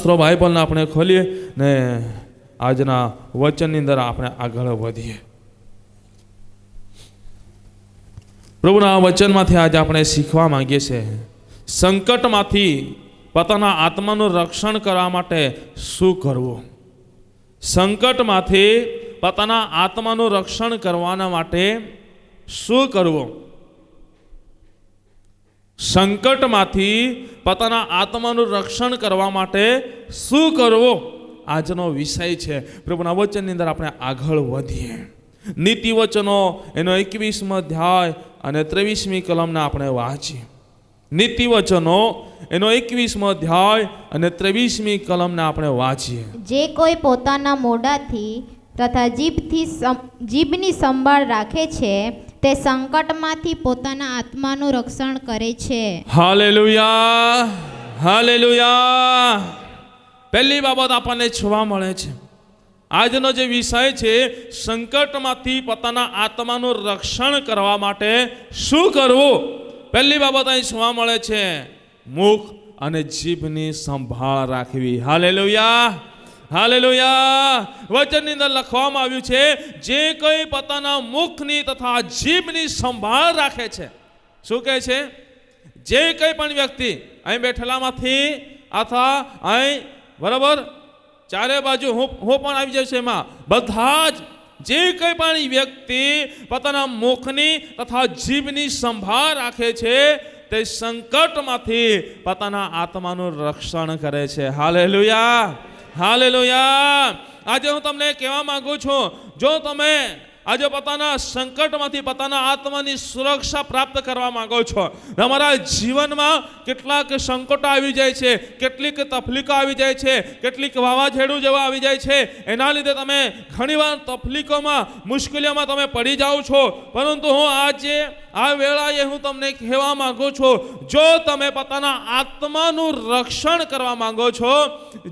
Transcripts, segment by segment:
શાસ્ત્રો બાઇબલને આપણે ખોલીએ ને આજના વચનની અંદર આપણે આગળ વધીએ. પ્રભુના વચનમાંથી આજે આપણે શીખવા માંગીએ છીએ સંકટમાંથી પોતાના આત્માનું રક્ષણ કરવા માટે શું કરવું. સંકટમાંથી પોતાના આત્માનું રક્ષણ કરવાના માટે શું કરવું. સંકટમાંથી પોતાના આત્માનું રક્ષણ કરવા માટે શું કરવું આજનો વિષય છે. પ્રભુના વચનની અંદર આપણે આગળ વધીએ. નીતિ વચનો એનો 21મો અધ્યાય અને 23મી કલમને આપણે વાંચીએ. નીતિ વચનો એનો 21મો અધ્યાય અને 23મી કલમને આપણે વાંચીએ. જે કોઈ પોતાના મોઢાથી તથા જીભની સંભાળ રાખે છે તે સંકટમાંથી પોતાના આત્માનું રક્ષણ કરે છે. Hallelujah, hallelujah. પહેલી બાબત આપણને જોવા મળે છે આજનો જે વિષય છે સંકટમાંથી પોતાના આત્માનું રક્ષણ કરવા માટે શું કરવું. પહેલી બાબત અહીં જોવા મળે છે મુખ અને જીભની સંભાળ રાખવી. Hallelujah, hallelujah. વચનની અંદર લખવામાં આવ્યું છે જે કોઈ પોતાના મુખની તથા જીભની સંભાળ રાખે છે. શું કહે છે? જે કંઈ પણ વ્યક્તિ અહીં બેઠેલામાંથી અથવા અહીં બરાબર ચારે બાજુ હું પણ આવી જશે એમાં બધા જ જે કંઈ પણ વ્યક્તિ પોતાના મુખની તથા જીભની સંભાળ રાખે છે તે સંકટમાંથી પોતાના આત્માનું રક્ષણ કરે છે. Hallelujah, hallelujah. આજે હું તમને કહેવા માંગુ છું જો તમે આજે પોતાના સંકટમાંથી પોતાના આત્માની સુરક્ષા પ્રાપ્ત કરવા માંગો છો. તમારા જીવનમાં કેટલાક સંકટો આવી જાય છે, કેટલીક તકલીફો આવી જાય છે, કેટલીક વાવાઝોડું જેવા આવી જાય છે. એના લીધે તમે ઘણીવાર તકલીફોમાં મુશ્કેલીઓમાં તમે પડી જાઓ છો. પરંતુ હું આજે આ વેળાએ હું તમને કહેવા માંગુ છું જો તમે પોતાના આત્માનું રક્ષણ કરવા માંગો છો,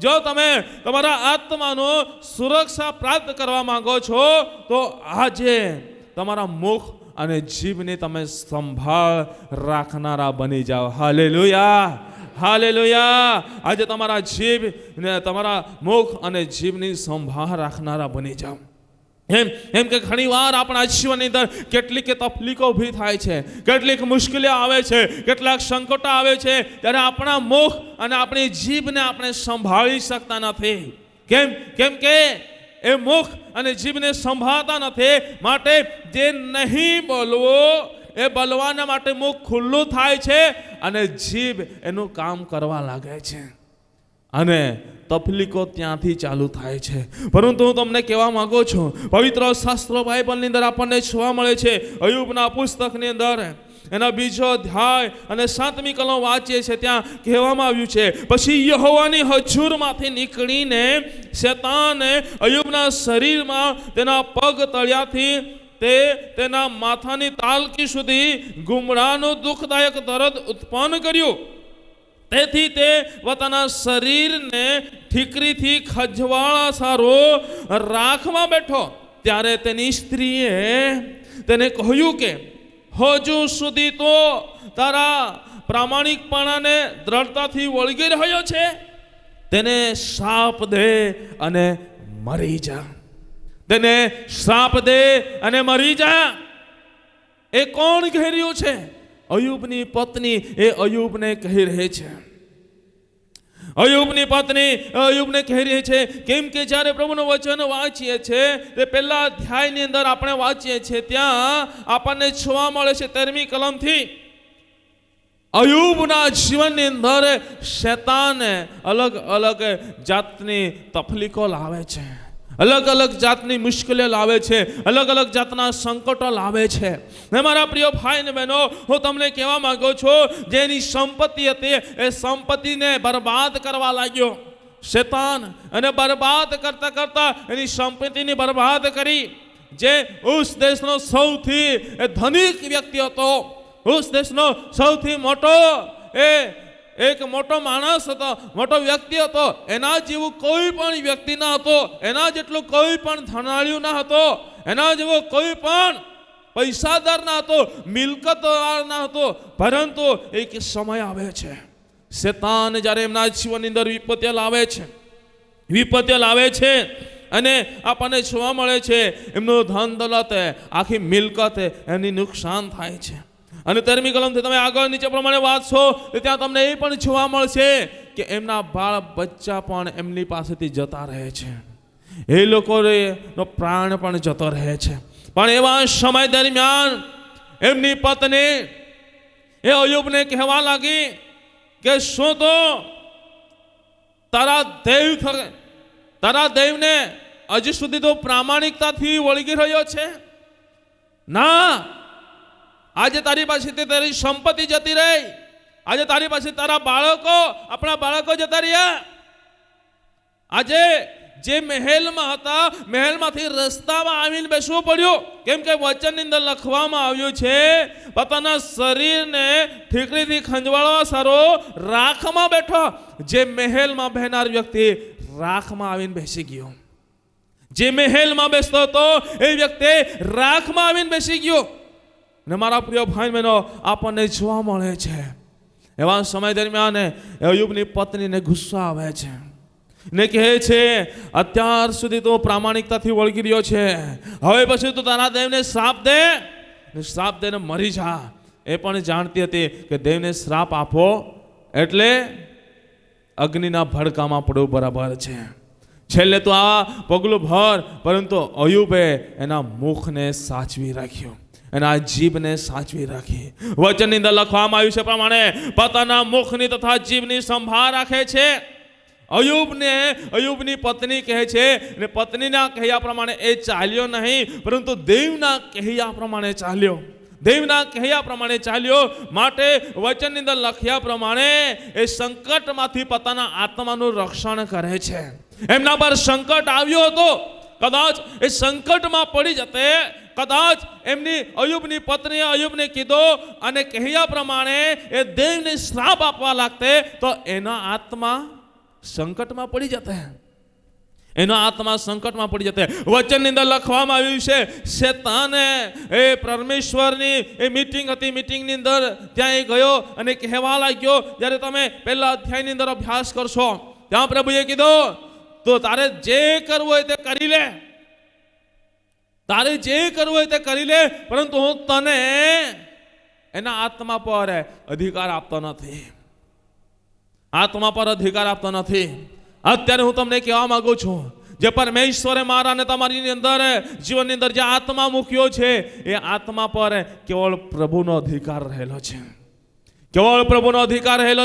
જો તમે તમારા આત્માનું સુરક્ષા પ્રાપ્ત કરવા માંગો છો તો આજે તમારા મુખ અને જીભની તમે સંભાળ રાખનારા બની જાઓ. Hallelujah, hallelujah. આજે તમારા જીભ ને તમારા મુખ અને જીભની સંભાળ રાખનારા બની જાઓ. એમ કે ઘણી વાર આપણા જીવનની અંદર કેટલીક તકલીફો ઊભી થાય છે, કેટલીક મુશ્કેલીઓ આવે છે, કેટલાક સંકટો આવે છે ત્યારે આપણા મુખ અને આપણી જીભને આપણે સંભાળી શકતા નથી. કેમ કે એ મુખ અને જીભને સંભાળતા નથી. માટે જે નહીં બોલવું એ બોલવાના માટે મુખ ખુલ્લું થાય છે અને જીભ એનું કામ કરવા લાગે છે અને તકલીફો ત્યાંથી ચાલુ થાય છે. પરંતુ હું તમને કહેવા માંગુ છું પવિત્ર શાસ્ત્રો બાઇબલની અંદર આપણને જોવા મળે છે અયુબના પુસ્તકની અંદર એના 2 અધ્યાય અને 7મી કલમ વાંચીએ છીએ ત્યાં કહેવામાં આવ્યું છે પછી યહોવાની હજૂરમાંથી નીકળીને શેતાને અયુબના શરીરમાં તેના પગ તળિયાથી તેના માથાની તાલકી સુધી ગુમરાનું દુઃખદાયક દર્દ ઉત્પન્ન કર્યું. તેથી તે પોતાના શરીરને ઠીકરીથી ખજવાળા સારો રાખવા બેઠો. ત્યારે તેની સ્ત્રીએ તેને કહ્યું કે હજુ સુધી તો તારા પ્રામાણિકપણાને દ્રઢતાથી વળગી રહ્યો છે. તેને શાપ દે અને મરી જા. તેને શાપ દે અને મરી જા. એ કોણ કહી રહ્યું છે? અયુબની પત્ની એ અયુબને કહી રહી છે. અયુબની પત્ની અયુબને કહી રહી છે. કેમ કે જ્યારે પ્રભુનું વચન વાંચીએ છીએ તે પહેલા અધ્યાયની અંદર આપણે વાંચીએ છીએ ત્યાં આપણને જોવા મળે છે 13મી કલમથી અયુબના જીવનની અંદર શેતાને અલગ અલગ જાતની તકલીફો લાવે છે, અલગ અલગ જાતની મુશ્કેલીઓ લાવે છે, અલગ અલગ જાતના સંકટો લાવે છે. ને મારા પ્રિય ભાઈ ને બહેનો હું તમને કહેવા માંગુ છું જેની સંપત્તિ હતી એ સંપત્તિને બરબાદ કરવા લાગ્યો શેતાન અને બરબાદ કરતા કરતા એની સંપત્તિને બરબાદ કરી. જે ઉસ દેશનો સૌથી ધનિક વ્યક્તિ હતો, ઉસ દેશનો સૌથી મોટો એક મોટો માણસ હતો, મોટો વ્યક્તિ હતો. એના જેવું કોઈ પણ વ્યક્તિ ન હતો, એના જેટલું કોઈ પણ ધનાળ્યું ન હતો, એના જેવો કોઈ પણ પૈસાદાર ન હતો, મિલકતદાર ન હતો. પરંતુ એક સમય આવે છે, શેતાન જ્યારે એમના જીવનની અંદર વિપત્તિઓ લાવે છે અને આપણને જોવા મળે છે એમનું ધન દોલત આખી મિલકત એમની નુકસાન થાય છે. અને 13મી કલમથી તમે આગળ નીચે પ્રમાણે વાંચશો તો ત્યાં તમને એ પણ જોવા મળશે કે એમના બાળ બચ્ચા પણ એમની પાસેથી જતા રહે છે, એ લોકોનો પ્રાણ પણ જતો રહે છે. પણ એવા સમય દરમિયાન એમની પત્ની એ અય્યુબને કહેવા લાગી કે શું તો તારા દેવને હજી સુધી તો પ્રામાણિકતાથી વળગી રહ્યો છે? ના, આજે તારી પાસેથી તારી સંપત્તિ જતી રહી, આજે તારી પાસે તારા બાળકો, આપણા બાળકો જતા રહ્યા. આજે જે મહેલમાં હતા, મહેલમાંથી રસ્તામાં આવીને બેસવું પડ્યું, કેમ કે વચનની અંદર લખવામાં આવ્યું છે પોતાના શરીરને ઠીકરીથી ખંજવાળવા સારો રાખમાં બેઠો. જે મહેલમાં બહેનાર વ્યક્તિ રાખમાં આવીને બેસી ગયો, જે મહેલમાં બેસતો હતો એ વ્યક્તિ રાખમાં આવીને બેસી ગયો. અને મારા પ્રિય ભાઈ બહેનો, આપણને જોવા મળે છે એવા સમય દરમિયાન અય્યુબની પત્નીને ગુસ્સો આવે છે ને કહે છે અત્યાર સુધી તો પ્રામાણિકતાથી વળગી રહ્યો છે, હવે પછી તો તારા દેવને શ્રાપ દે ને મરી જા. એ પણ જાણતી હતી કે દેવને શ્રાપ આપો એટલે અગ્નિના ભડકામાં પડવું બરાબર છે. છેલ્લે તો આ પગલું ભર, પરંતુ અય્યુબે એના મુખને સાચવી રાખ્યો, એના જીભને સાચવી રાખી. વચનની અંદર લખવામાં આવ્યું છે પ્રમાણે પોતાના મુખની તથા જીભની સંભાળ રાખે છે. અય્યુબની પત્ની કહે છે, ને પત્નીના કહ્યા પ્રમાણે એ ચાલ્યો નહીં, પરંતુ દેવના કહ્યા પ્રમાણે ચાલ્યો. દેવના કહ્યા પ્રમાણે ચાલ્યો. માટે વચનની અંદર લખ્યા પ્રમાણે એ સંકટમાંથી પોતાના આત્માનું રક્ષણ કરે છે. એમના પર સંકટ આવ્યો હતો, કદાચ એ સંકટમાં પડી જતે, કદાચ અય્યુબની પત્નીએ અય્યુબને કીધો અને કહ્યા પ્રમાણે એ દેવને શ્રાપ આપવા લાગતે, તો એનો આત્મા સંકટમાં પડી જતે, વચનની અંદર લખવામાં આવ્યું છે શેતાને એ પરમેશ્વરની એ મીટિંગ હતી, મીટિંગની અંદર ત્યાં એ ગયો અને કહેવા લાગ્યો, જ્યારે તમે પહેલા અધ્યાયની અંદર અભ્યાસ કરશો ત્યાં પ્રભુએ કીધું તો તારે જે કરવું હોય તે કરી લે, પરંતુ હું તને એના આત્મા પર અધિકાર આપતો નથી. અત્યારે હું તમને કહેવા માંગુ છું, જે પરમેશ્વરે મારા અને તમારી અંદર જીવનની અંદર જે આત્મા મૂક્યો છે એ આત્મા પર કેવળ પ્રભુનો અધિકાર રહેલો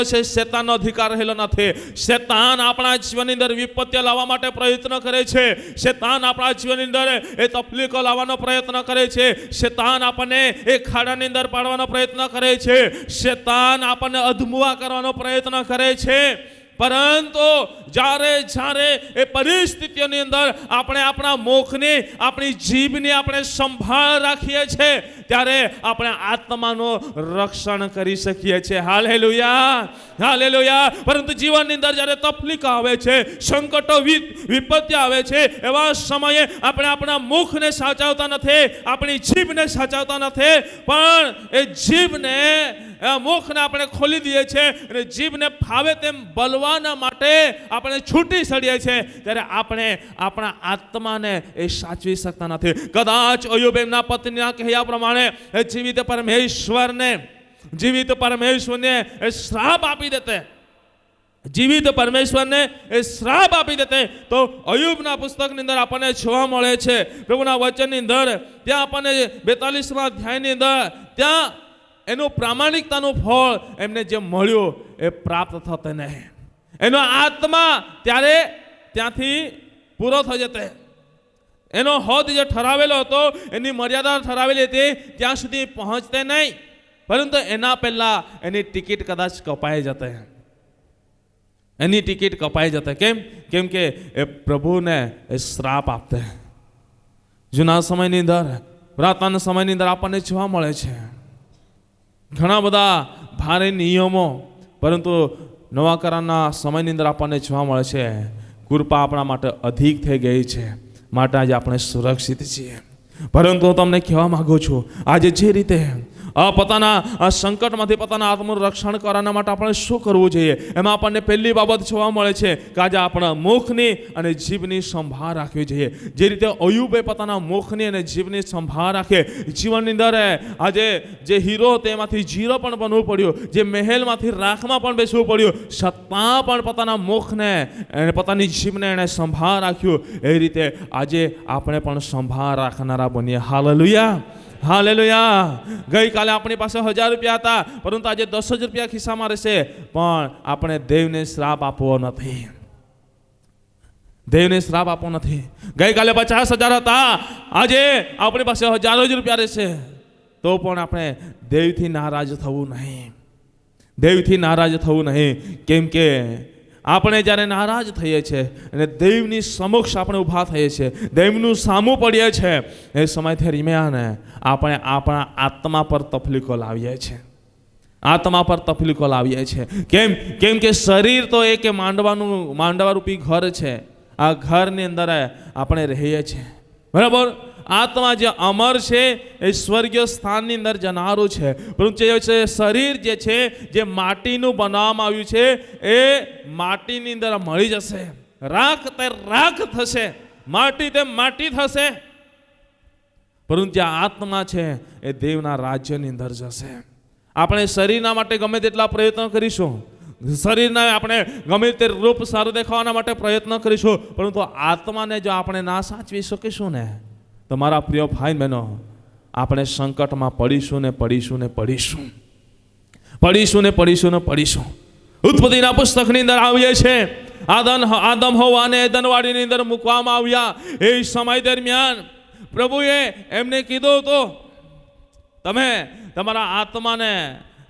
છે, શેતાનનો અધિકાર રહેલો નથી. શેતાન આપણા જીવનની અંદર વિપત્તિ લાવવા માટે પ્રયત્ન કરે છે, શેતાન આપણા જીવનની અંદર એ તકલીફો લાવવાનો પ્રયત્ન કરે છે, શેતાન આપણને એ ખાડાની અંદર પાડવાનો પ્રયત્ન કરે છે, શેતાન આપણને અધમુઆ કરવાનો પ્રયત્ન કરે છે. પરંતુ જ્યારે એ પરિસ્થિતિઓની અંદર આપણે આપણા મુખની, આપણી જીભની આપણે સંભાળ રાખીએ છીએ, ત્યારે આપણે આત્માનું રક્ષણ કરી શકીએ છીએ. હાલેલુયા. પરંતુ જીવનની અંદર જ્યારે તકલીફ આવે છે, સંકટો વિપત્તિ આવે છે, એવા સમયે આપણે આપણા મુખને સાચવતા નથી, આપણી જીભને સાચવતા નથી, પણ એ જીભને મુખને આપણે ખોલી દઈએ છીએ અને જીભને ફાવે તેમ બોલવાના માટે આપણે છૂટી સડીએ છીએ, ત્યારે આપણે આપણા આત્માને એ સાચવી શકતા નથી. કદાચ અય્યુબ એમના પત્નીના કહ્યા પ્રમાણે જીવિત પરમેશ્વરને એ શ્રાપ આપી દેતે, તો અય્યુબના પુસ્તકની અંદર આપણને જોવા મળે છે પ્રભુના વચનની અંદર, ત્યાં આપણને 42મા અધ્યાયની અંદર ત્યાં એનું પ્રામાણિકતાનું ફળ એમને જે મળ્યું એ પ્રાપ્ત થતે નહીં. એનો આત્મા ત્યારે ત્યાંથી પૂરો થઈ જતે. એનો હદ જે ઠરાવેલો હતો, એની મર્યાદા ઠરાવેલી હતી, ત્યાં સુધી પહોંચતે નહીં, પરંતુ એના પહેલા એની ટિકિટ કદાચ કપાઈ જતે. કેમ કે એ પ્રભુને એ શ્રાપ આપતે. જૂના સમયની અંદર, પુરાતન સમયની અંદર આપણને જોવા મળે છે ઘણા બધા ભારે નિયમો, પરંતુ નવા કરારના સમયની અંદર આપણને જોવા મળે છે કૃપા આપણા માટે અધિક થઈ ગઈ છે, માટે આજે આપણે સુરક્ષિત છીએ. પરંતુ હું તમને કહેવા માંગુ છું, આજે જે રીતે પોતાના સંકટમાંથી પોતાના આત્માનું રક્ષણ કરવાના માટે આપણે શું કરવું જોઈએ? એમાં આપણને પહેલી બાબત જોવા મળે છે કે આજે આપણા મુખની અને જીભની સંભાળ રાખવી જોઈએ. જે રીતે અયુબે પોતાના મુખની અને જીભની સંભાળ રાખે, જીવનની અંદર આજે જે હીરો તેમાંથી જીરો પણ બનવું પડ્યું, જે મહેલમાંથી રાખમાં પણ બેસવું પડ્યું, છતાં પણ પોતાના મુખને અને પોતાની જીભને એણે સંભાળ રાખ્યું. એ રીતે આજે આપણે પણ સંભાળ રાખનારા બનીએ. Hallelujah, hallelujah. ગઈકાલે આપણી પાસે 1000 રૂપિયા હતા, પરંતુ આજે 10 જ રૂપિયા ખિસ્સામાં રહેશે, પણ આપણે દેવને શ્રાપ આપવો નથી. દેવને શ્રાપ આપવો નથી. ગઈકાલે 50,000 હતા, આજે આપણી પાસે 1000 જ રૂપિયા રહેશે, તો પણ આપણે દેવથી નારાજ થવું નહીં. દેવથી નારાજ થવું નહીં. કેમ કે આપણે જ્યારે નારાજ થઈએ છીએ અને દેવની સમક્ષ આપણે ઊભા થઈએ છીએ, દેવનું સામું પડીએ છીએ, એ સમય દરમિયાન આપણે આપણા આત્મા પર તકલીફો લાવીએ છીએ. આત્મા પર તકલીફો લાવીએ છીએ. કેમ કે શરીર તો એક માંડવા રૂપી ઘર છે. આ ઘરની અંદર આપણે રહીએ છીએ, બરાબર. આત્મા જે અમર છે એ સ્વર્ગીય સ્થાનની અંદર જનારું છે, પરંતુ જે શરીર જે છે, જે માટીનું બનાવવામાં આવ્યું છે, એ માટીની અંદર મળી જશે. રાખ તે રાખ થશે, માટી તે માટી થશે. પરંતુ જે આત્મા છે એ દેવના રાજ્યની અંદર જશે. આપણે શરીરના માટે ગમે તેટલા પ્રયત્નો કરીશું, શરીરના આપણે ગમે તે રૂપ સારું દેખાવાના માટે પ્રયત્ન કરીશું, પરંતુ આત્માને જો આપણે ના સાચવી શકીશું ને, તો મારા પ્રિય ભાઈ બહેનો, આપણે સંકટમાં પડીશું ને પડીશું ને પડીશું, પડીશું ને પડીશું ને પડીશું. ઉત્પત્તિના પુસ્તકની અંદર આવીએ છે, આદમ હવાને એદનવાડીની અંદર મૂકવામાં આવ્યા. એ સમય દરમિયાન પ્રભુએ એમને કીધું તો તમે તમારા આત્માને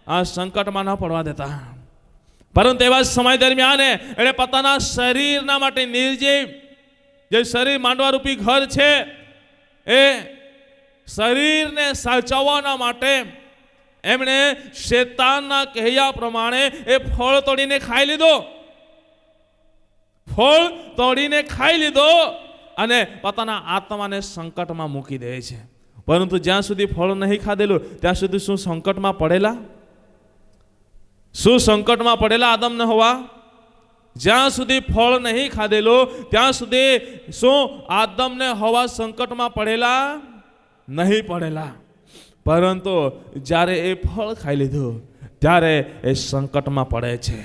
આ સંકટમાં ન પડવા દેતા, પરંતુ એવા સમય દરમિયાન એણે પોતાના શરીરના માટે નિર્જીવ, જે શરીર માંડવારૂપી ઘર છે, એ શરીરને સાચવવાના માટે એમણે શેતાનના કહ્યા પ્રમાણે એ ફળ તોડીને ખાઈ લીધો. ફળ તોડીને ખાઈ લીધો અને પોતાના આત્માને સંકટમાં મૂકી દે છે. પરંતુ જ્યાં સુધી ફળ નહીં ખાધેલું ત્યાં સુધી શું સંકટમાં પડેલા? શું સંકટમાં પડેલા આદમ ને હવા? જ્યાં સુધી ફળ નહીં ખાધેલું ત્યાં સુધી શું આદમ ને હવા સંકટમાં પડેલા? નહીં પડેલા. પરંતુ જ્યારે એ ફળ ખાઈ લીધું ત્યારે એ સંકટમાં પડે છે.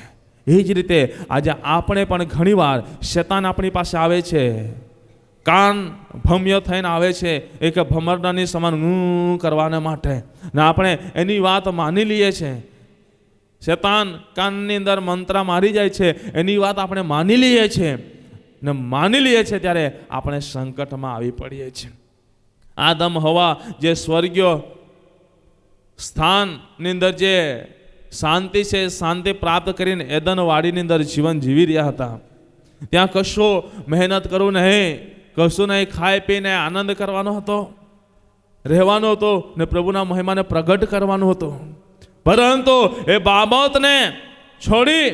એ જ રીતે આજે આપણે પણ ઘણીવાર શેતાન આપણી પાસે આવે છે, કાન ભમ્ય થઈને આવે છે, એક ભમરડાની સમાન કરવાને માટે, ને આપણે એની વાત માની લઈએ છીએ. શેતાન કાનની અંદર મંત્ર મારી જાય છે, એની વાત આપણે માની લઈએ છીએ, ને માની લઈએ છીએ ત્યારે આપણે સંકટમાં આવી પડીએ છીએ. આદમ હવા જે સ્વર્ગીય સ્થાનની અંદર જે શાંતિ છે, શાંતિ પ્રાપ્ત કરીને એદનવાડીની અંદર જીવન જીવી રહ્યા હતા. ત્યાં કશો મહેનત કરવું નહીં, કશું નહીં, ખાઈ પીને આનંદ કરવાનો હતો, રહેવાનો હતો ને પ્રભુના મહિમાને પ્રગટ કરવાનો હતો. પરંતુ એ બાબતને છોડી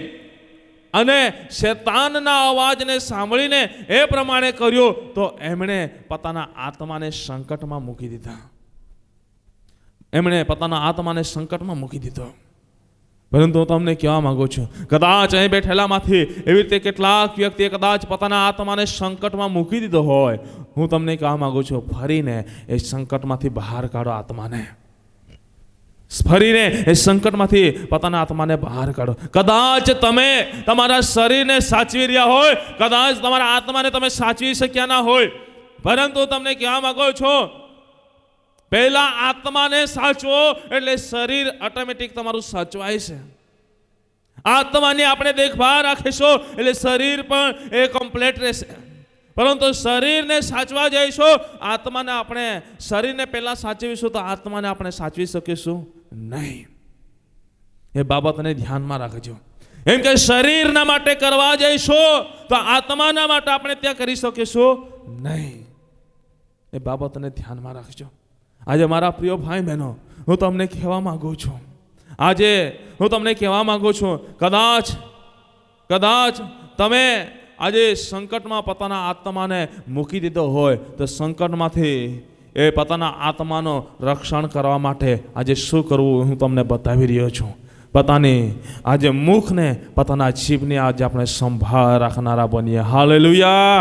અને શેતાનના અવાજને સાંભળીને એ પ્રમાણે કર્યું તો એમણે પોતાના આત્માને સંકટમાં મૂકી દીધા. એમણે પોતાના આત્માને સંકટમાં મૂકી દીધો. પરંતુ હું તમને કહેવા માંગુ છું, કદાચ અહીં બેઠેલામાંથી એવી રીતે કેટલાક વ્યક્તિએ કદાચ પોતાના આત્માને સંકટમાં મૂકી દીધો હોય. હું તમને કહેવા માંગુ છું, ફરીને એ સંકટમાંથી બહાર કાઢો આત્માને. ફરીને એ સંકટમાંથી પોતાના આત્માને બહાર કાઢો. કદાચ તમે તમારા શરીરને સાચવી રહ્યા હોય, કદાચ તમારા આત્માને તમે સાચવી શક્યા ના હોય, પરંતુ તમને કહેવા માંગો છો, પહેલા આત્માને સાચવો એટલે શરીર ઓટોમેટિક તમારું સાચવાય છે. આત્માની આપણે દેખભાળ રાખીશું એટલે શરીર પણ એ કમ્પ્લીટ રહેશે. પરંતુ શરીરને સાચવા જઈશું, આત્માને આપણે શરીરને પહેલા સાચવીશું તો આત્માને આપણે સાચવી શકીશું નહીં. એ બાબતને ધ્યાનમાં રાખજો. એમ કે શરીરના માટે કરવા જઈશું તો આત્માના માટે આપણે ત્યાં કરી શકીશું નહીં. એ બાબતને ધ્યાનમાં રાખજો. આજે મારા પ્રિય ભાઈ બહેનો, હું તમને કહેવા માંગુ છું, આજે હું તમને કહેવા માંગુ છું, કદાચ તમે આજે સંકટમાં પોતાના આત્માને મૂકી દીધો હોય તો સંકટમાંથી એ પોતાના આત્માનો રક્ષણ કરવા માટે આજે શું કરવું હું તમને બતાવી રહ્યો છું. પોતાની આજે મુખને પોતાના જીભને આજે આપણે સંભાળ રાખનારા બનીએ. Hallelujah,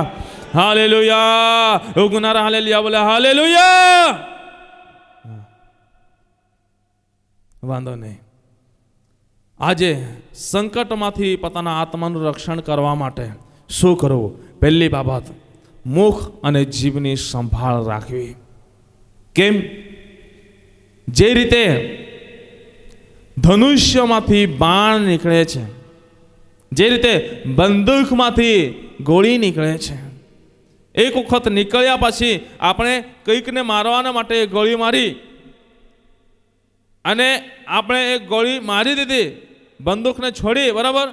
hallelujah. ઉગનારા હાલેલુયા બોલે હાલેલુયા. વાંધો નહીં. આજે સંકટમાંથી પોતાના આત્માનું રક્ષણ કરવા માટે શું કરવું? પહેલી બાબત, મુખ અને જીભની સંભાળ રાખવી. કેમ? જે રીતે ધનુષ્યમાંથી બાણ નીકળે છે, જે રીતે બંદૂકમાંથી ગોળી નીકળે છે, એક વખત નીકળ્યા પછી આપણે કંઈકને મારવાના માટે ગોળી મારી અને આપણે એક ગોળી મારી દીધી, બંદૂકને છોડી, બરાબર,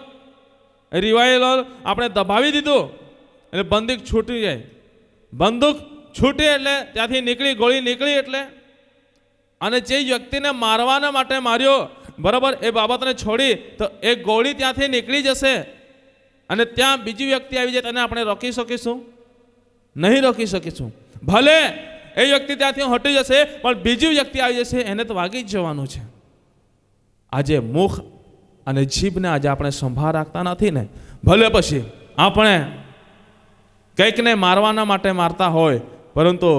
રિવાલ્વર આપણે દબાવી દીધું એટલે બંદૂક છૂટી જાય. બંદૂક છૂટી એટલે ત્યાંથી નીકળી, ગોળી નીકળી એટલે, અને જે વ્યક્તિને મારવાના માટે માર્યો, બરાબર, એ બાબતને છોડી તો એ ગોળી ત્યાંથી નીકળી જશે અને ત્યાં બીજી વ્યક્તિ આવી જાય, તેને આપણે રોકી શકીશું? નહીં રોકી શકીશું. ભલે એ વ્યક્તિ ત્યાંથી હટી જશે પણ બીજી વ્યક્તિ આવી જશે, એને તો વાગી જ જવાનું છે. આજે મુખ અને જીભને આજે આપણે સંભાળ રાખતા નથી ને, ભલે પછી આપણે કંઈકને મારવાના માટે મારતા હોય પરંતુ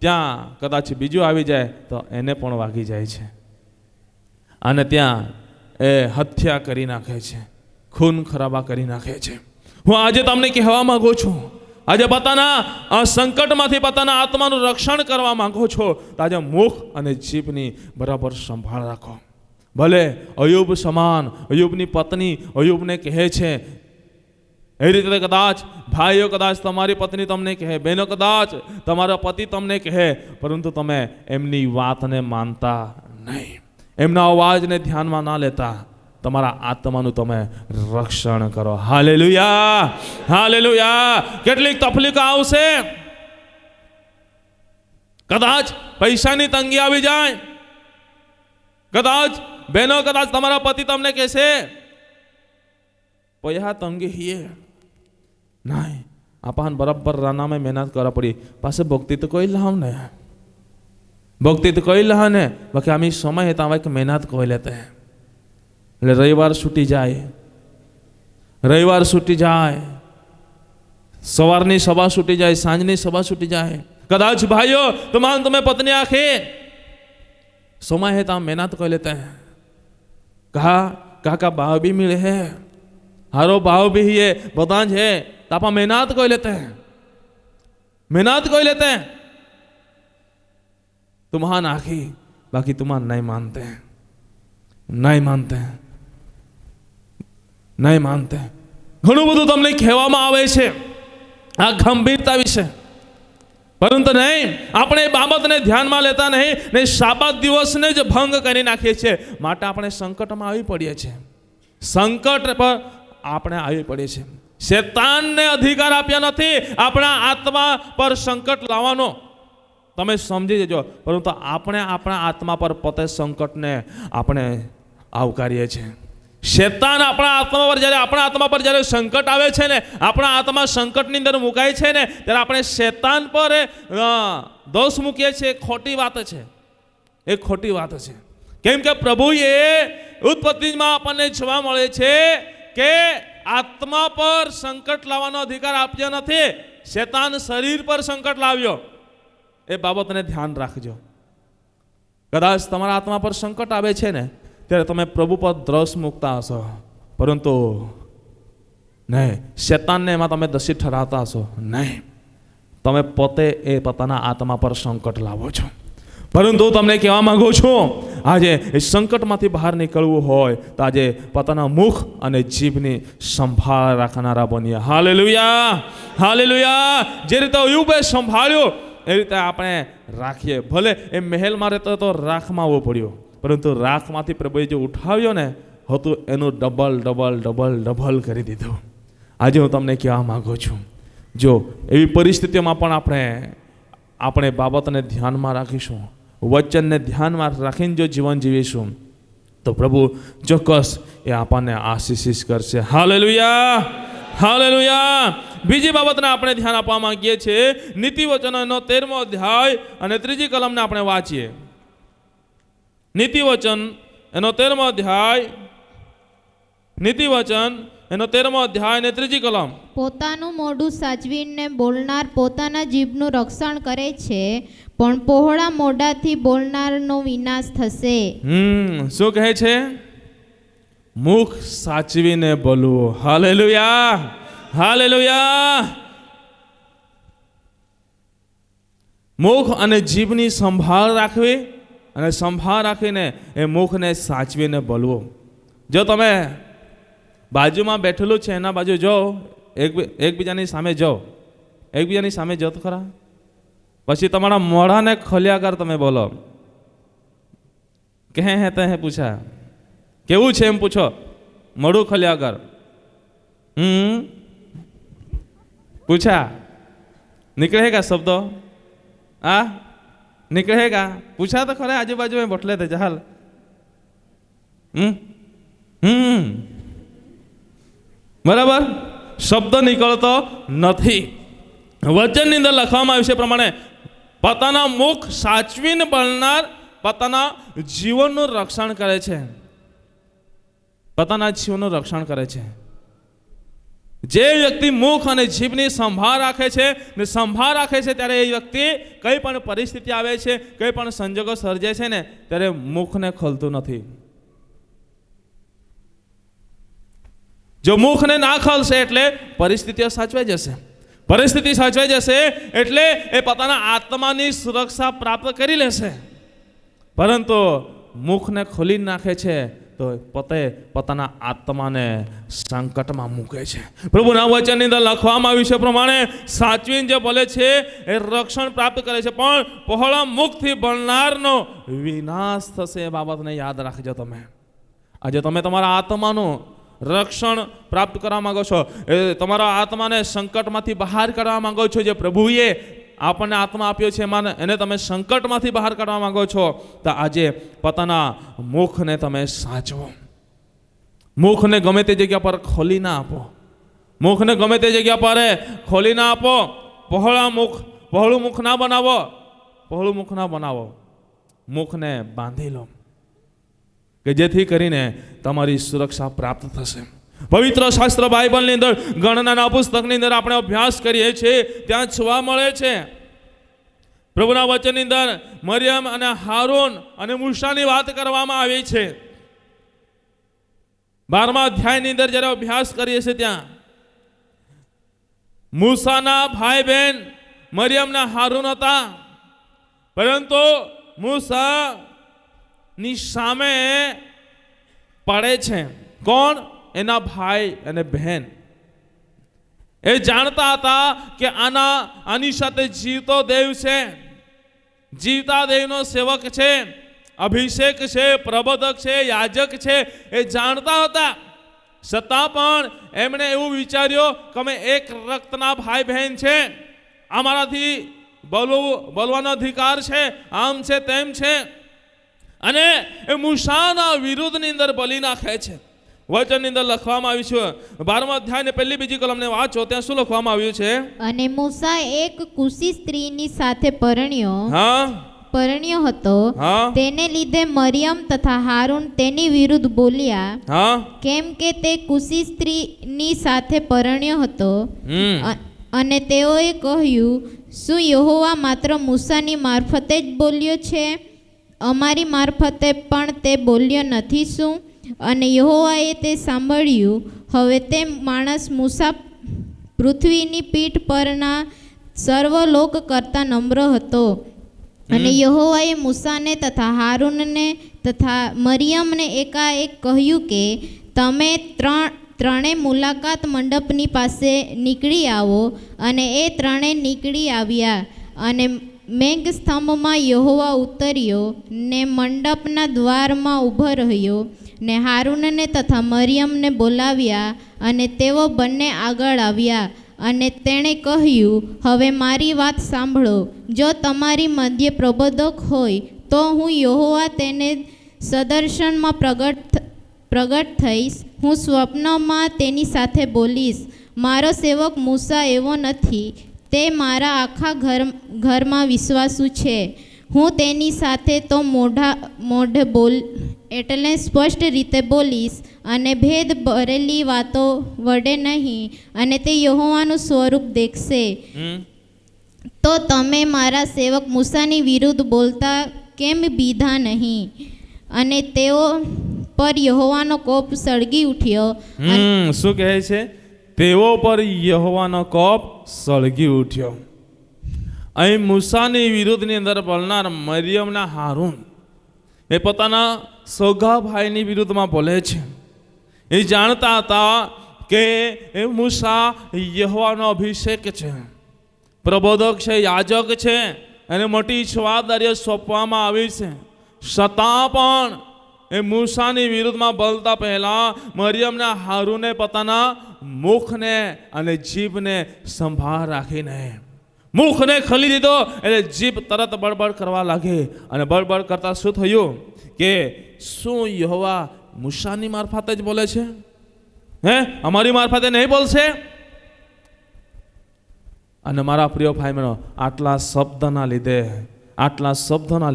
ત્યાં કદાચ બીજું આવી જાય તો એને પણ વાગી જાય છે અને ત્યાં એ હત્યા કરી નાખે છે, ખૂન ખરાબા કરી નાખે છે. હું આજે તમને કહેવા માંગુ છું, આજે પોતાના સંકટમાંથી પોતાના આત્માનું રક્ષણ કરવા માંગો છો તો આજે મુખ અને જીભની બરાબર સંભાળ રાખો. ભલે અયુબ સમાન, અયુબની પત્ની અયુબને કહે છે, એ રીતે કદાચ ભાઈઓ, કદાચ તમારી પત્ની તમને કહે, બહેનો કદાચ તમારા પતિ તમને કહે, પરંતુ તમે એમની વાતને માનતા નહીં, એમના અવાજને ધ્યાનમાં ના લેતા, તમારા આત્માનું તમે રક્ષણ કરો. Hallelujah, hallelujah. કેટલીક તકલીફ આવશે, કદાચ પૈસાની તંગી આવી જાય, કદાચ બહેનો, કદાચ તમારા પતિ તમને કહેશે પૈસા તંગી હિએ નહીં, આપણ બરાબર રાના में मेहनत करा पड़ी, पासे भक्ति तो कोई लाव ने, भक्ति तो कोई लाव ने, बाकी आम्ही समय है तावा की मेहनत कोई लेते हैं. એટલે રવિવાર છૂટી જાય, રવિવાર છૂટી જાય, સવારની સભા છૂટી જાય, સાંજની સભા છૂટી જાય. કદાચ ભાઈઓ તમામ તમે પત્ની આખે समय है तो मेहनत कोई लेते हैं, कहा काका भाव भी मिले है, हारो भाव भी है, बदांज है, तो आप मेहनत कोई लेते हैं, मेहनत कोई लेते हैं. तुम्हारा आखी, बाकी तुम्हारा नहीं मानते हैं, नहीं मानते हैं, नहीं मानते. ઘણું બધું તમને કહેવામાં આવે છે આ ગંભીરતા વિશે, પરંતુ નહીં, આપણે એ બાબતને ધ્યાનમાં લેતા નહીં ને શાબાત દિવસને જ ભંગ કરી નાખીએ છીએ. માટે આપણે સંકટમાં આવી પડીએ છીએ, સંકટ પર આપણે આવી પડીએ છીએ. શેતાનને અધિકાર આપ્યા નથી આપણા આત્મા પર સંકટ લાવવાનો, તમે સમજી જજો, પરંતુ આપણે આપણા આત્મા પર પોતે સંકટને આપણે આવકારીએ છીએ. શેતાન આપણા આત્મા પર જ્યારે, આપણા આત્મા પર જ્યારે સંકટ આવે છે ને, આપણા આત્મા સંકટની અંદર મુકાય છે ને, ત્યારે આપણે શેતાન પર દોષ મૂકીએ છીએ. ખોટી વાત છે, એ ખોટી વાત છે. કેમ કે પ્રભુએ ઉત્પત્તિમાં આપણને જોવા મળે છે કે આત્મા પર સંકટ લાવવાનો અધિકાર આપ્યો નથી, શેતાન શરીર પર સંકટ લાવ્યો. એ બાબતને ધ્યાન રાખજો. કદાચ તમારા આત્મા પર સંકટ આવે છે ને ત્યારે તમે પ્રભુ પર દ્રશ મૂકતા હશો, પરંતુ નહીં, શેતાનને એમાં તમે દોષી ઠરાવતા હશો. નહીં, તમે પોતે એ પોતાના આત્મા પર સંકટ લાવો છો. પરંતુ તમને કહેવા માંગુ છું, આજે એ સંકટમાંથી બહાર નીકળવું હોય તો આજે પોતાના મુખ અને જીભની સંભાળ રાખનારા બનીએ. Hallelujah, hallelujah. જે રીતે અયુબે સંભાળ્યો એ રીતે આપણે રાખીએ. ભલે એ મહેલમાં રહેતો તો રાખમાં આવવો પડ્યો, પરંતુ રાખમાંથી પ્રભુએ જે ઉઠાવ્યો ને હતું એનું ડબલ ડબલ ડબલ ડબલ કરી દીધું. આજે હું તમને કહેવા માગું છું, જો એવી પરિસ્થિતિઓમાં પણ આપણે બાબતને ધ્યાનમાં રાખીશું, વચનને ધ્યાનમાં રાખીને જો જીવન જીવીશું તો પ્રભુ ચોક્કસ એ આપણને આશીષિત કરશે. Hallelujah, hallelujah. બીજી બાબતને આપણે ધ્યાન આપવા માંગીએ છીએ. નીતિ વચનોનો 13મો અધ્યાય અને 3જી કલમને આપણે વાંચીએ. નીતિ વચન એનો 13મો અધ્યાય, નીતિ વચન એનો 13મો અધ્યાય અને 3જી કલમ. પોતાનું મોઢું સાચવીને બોલનાર પોતાના જીભનું રક્ષણ કરે છે, પણ પહોળા મોઢાથી બોલનારનો વિનાશ થશે. શું કહે છે? મુખ સાચવીને બોલવું. Hallelujah, hallelujah. મુખ અને જીભની સંભાળ રાખવી, અને સંભાળ રાખીને એ મુખને સાચવીને બોલવું. જો તમે બાજુમાં બેઠેલું છે એના બાજુ જો, એકબીજાની સામે જો, એકબીજાની સામે જો તો ખરા. પછી તમારા મોઢાને ખોલ્યા કર, તમે બોલો. કે હે તે હે પૂછા, કેવું છે એમ પૂછો, મોઢું ખોલ્યા કર. પૂછા નીકળેગા શબ્દો? આ નીકળેગા? પૂછા તો ખરે આજુબાજુ में બટલે તે જહાલ. બરાબર, શબ્દ નીકળતો નથી. વચનની અંદર લખવામાં આવ્યું છે પ્રમાણે પોતાના મુખ સાચવીને બોલનાર પોતાના જીવનનું રક્ષણ કરે છે. પોતાના જીવનનું રક્ષણ કરે છે. જે વ્યક્તિ મુખ અને જીભની સંભાળ રાખે છે ને સંભાળ રાખે છે, ત્યારે એ વ્યક્તિ કઈ પણ પરિસ્થિતિ આવે છે, કઈ પણ સંજોગો સર્જે છે ને, ત્યારે મુખને ખોલતું નથી. જો મુખને ના ખોલશે એટલે પરિસ્થિતિઓ સાચવાઈ જશે. પરિસ્થિતિ સાચવાઈ જશે એટલે એ પોતાના આત્માની સુરક્ષા પ્રાપ્ત કરી લેશે. પરંતુ મુખને ખોલી નાખે છે તો પોતે પોતાના આત્માને સંકટમાં મૂકે છે. પ્રભુના વચનની અંદર લખવામાં આવ્યું છે પ્રમાણે સાચવીને જે બોલે છે એ રક્ષણ પ્રાપ્ત કરે છે, પણ પહોળા મુખથી બોલનારનો વિનાશ થશે. એ બાબતને યાદ રાખજો. તમે આજે તમે તમારા આત્માનું રક્ષણ પ્રાપ્ત કરવા માંગો છો, એ તમારા આત્માને સંકટમાંથી બહાર કાઢવા માંગો છો. જે પ્રભુએ આપણને આત્મા આપ્યો છે એને તમે સંકટમાંથી બહાર કાઢવા માંગો છો, તો આજે પોતાના મુખને તમે સાચવો. મુખને ગમે તે જગ્યા પર ખોલી ના આપો. મુખને ગમે તે જગ્યા પર ખોલી ના આપો. પહોળું મુખ ના બનાવો. પહોળું મુખ ના બનાવો. મુખને બાંધી લો કે જેથી કરીને તમારી સુરક્ષા પ્રાપ્ત થશે. પવિત્ર શાસ્ત્ર બાઇબલની અંદર ગણનાના પુસ્તકની અંદર આપણે અભ્યાસ કરીએ છીએ, ત્યાં જોવા મળે છે પ્રભુના વચનની અંદર મરિયમ અને હારૂન અને મૂસાની વાત કરવામાં આવી છે. 12મા અધ્યાયની અંદર જ્યારે અભ્યાસ કરીએ છીએ ત્યાં મૂસાના ભાઈ બહેન મરિયમના હારૂન હતા, પરંતુ મૂસાની સામે પડે છે કોણ? એના ભાઈ અને બહેન. એ જાણતા હતા કે આની સાથે જીવતો દેવ છે, જીવતા દેવનો સેવક છે, અભિષેક છે, પ્રબોધક છે, યાજક છે. એ જાણતા હતા, છતાં પણ એમણે એવું વિચાર્યું કે અમે એક રક્તના ભાઈ બહેન છે, અમારાથી બોલવાનો અધિકાર છે, આમ છે તેમ છે, અને એ મૂસાના વિરુદ્ધની અંદર બલી નાખે છે. વચનની અંદર લખવામાં આવ્યું છે 12મા અધ્યાયને પહેલી બીજી કલમને વાંચો, ત્યાં શું લખવામાં આવ્યું છે? અને મૂસા એક કુશી સ્ત્રીની સાથે પરણ્યો હતો, તેને લીધે મરિયમ તથા હારૂન તેની વિરુદ્ધ બોલ્યા, કેમ કે તે કુશી સ્ત્રીની સાથે પરણ્યો હતો. અને તેઓએ કહ્યું, શું યહોવા માત્ર મૂસાની મારફતે જ બોલ્યો છે? અમારી મારફતે પણ તે બોલ્યો નથી શું? અને યહોવાએ તે સાંભળ્યું. હવે તે માણસ મૂસા પૃથ્વીની પીઠ પરના સર્વલોક કરતાં નમ્ર હતો. અને યહોવાએ મૂસાને તથા હારૂનને તથા મરિયમને એકાએક કહ્યું કે તમે ત્રણે મુલાકાત મંડપની પાસે નીકળી આવો. અને એ ત્રણે નીકળી આવ્યા. અને મેઘસ્તંભમાં યહોવા ઉતર્યો ને મંડપના દ્વારમાં ઊભો રહ્યો ને હારૂનને તથા મરિયમને બોલાવ્યા. અને તેઓ બંને આગળ આવ્યા. અને તેણે કહ્યું, હવે મારી વાત સાંભળો. જો તમારી મધ્યે પ્રબોધક હોય તો હું યહોવા તેને સદર્શનમાં પ્રગટ થઈશ. હું સ્વપ્નમાં તેની સાથે બોલીશ. મારો સેવક મૂસા એવો નથી, તે મારા આખા ઘરમાં વિશ્વાસુ છે. હું તેની સાથે તો મોઢે એટલે સ્પષ્ટ રીતે બોલીશ અને ભેદ ભરેલી વાતો વડે નહીં, અને તે યહોવાનું સ્વરૂપ દેખશે. તો તમે મારા સેવક મૂસાની વિરુદ્ધ બોલતા કેમ બીધા નહીં? અને તેઓ પર યહોવાનો કોપ સળગી ઉઠ્યો. શું કહે છે? તેઓ પર યહોવાનો કોપ સળગી ઉઠ્યો. અહીં મૂસાની વિરુદ્ધની અંદર બોલનાર મરિયમના હારૂન એ પોતાના સોગા ભાઈની વિરુદ્ધમાં બોલે છે. એ જાણતા હતા કે એ મૂસા યહોવાનો અભિષેક છે, પ્રબોધક છે, યાજક છે, એને મોટી જવાબદારીઓ સોંપવામાં આવી છે. છતાં પણ એ મૂસાની વિરુદ્ધમાં બોલતા પહેલા મરિયમના હારૂને પોતાના મુખને અને જીભને સંભાળ રાખીને મુખને ખોલી દીધો, એટલે જીભ તરત બળબડ કરવા લાગે. અને બળબડ કરતા શું થયું કે શું યહોવા મૂસાની મારફતે જ બોલે છે? અમારી મારફતે નહીં બોલશે? અને મારા પ્રિય ભાઈ બહેનો, આટલા શબ્દના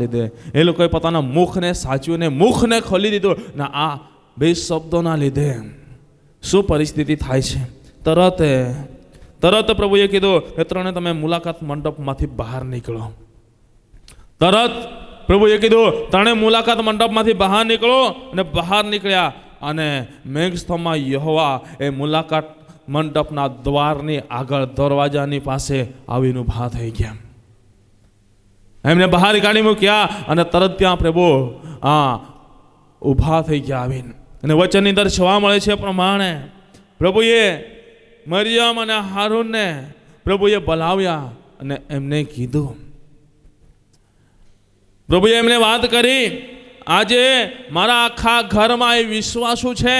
લીધે એ લોકોએ પોતાના મુખને સાચવીને મુખને ખોલી દીધું. ને આ બે શબ્દોના લીધે શું પરિસ્થિતિ થાય છે? તરત પ્રભુએ કીધું કે તમે મુલાકાત મંડપમાંથી બહાર નીકળો. તરત પ્રભુએ કીધું મુલાકાત મંડપમાંથી બહાર નીકળો. અને બહાર નીકળ્યા અને મેઘસ્તંભમાં યહોવા એ મુલાકાત મંડપના દ્વારની આગળ દરવાજાની પાસે આવીને ઊભા થઈ ગયા. એમને બહાર કાઢી મૂક્યા અને તરત ત્યાં પ્રભુ ઊભા થઈ ગયા આવીને. અને વચનની અંદર જોવા મળે છે પ્રમાણે પ્રભુએ મરિયમ અને હારૂનને પ્રભુએ બોલાવ્યા અને એમને કીધું, પ્રભુએ એમને વાત કરી, આજે મારા આખા ઘરમાં એ વિશ્વાસુ છે,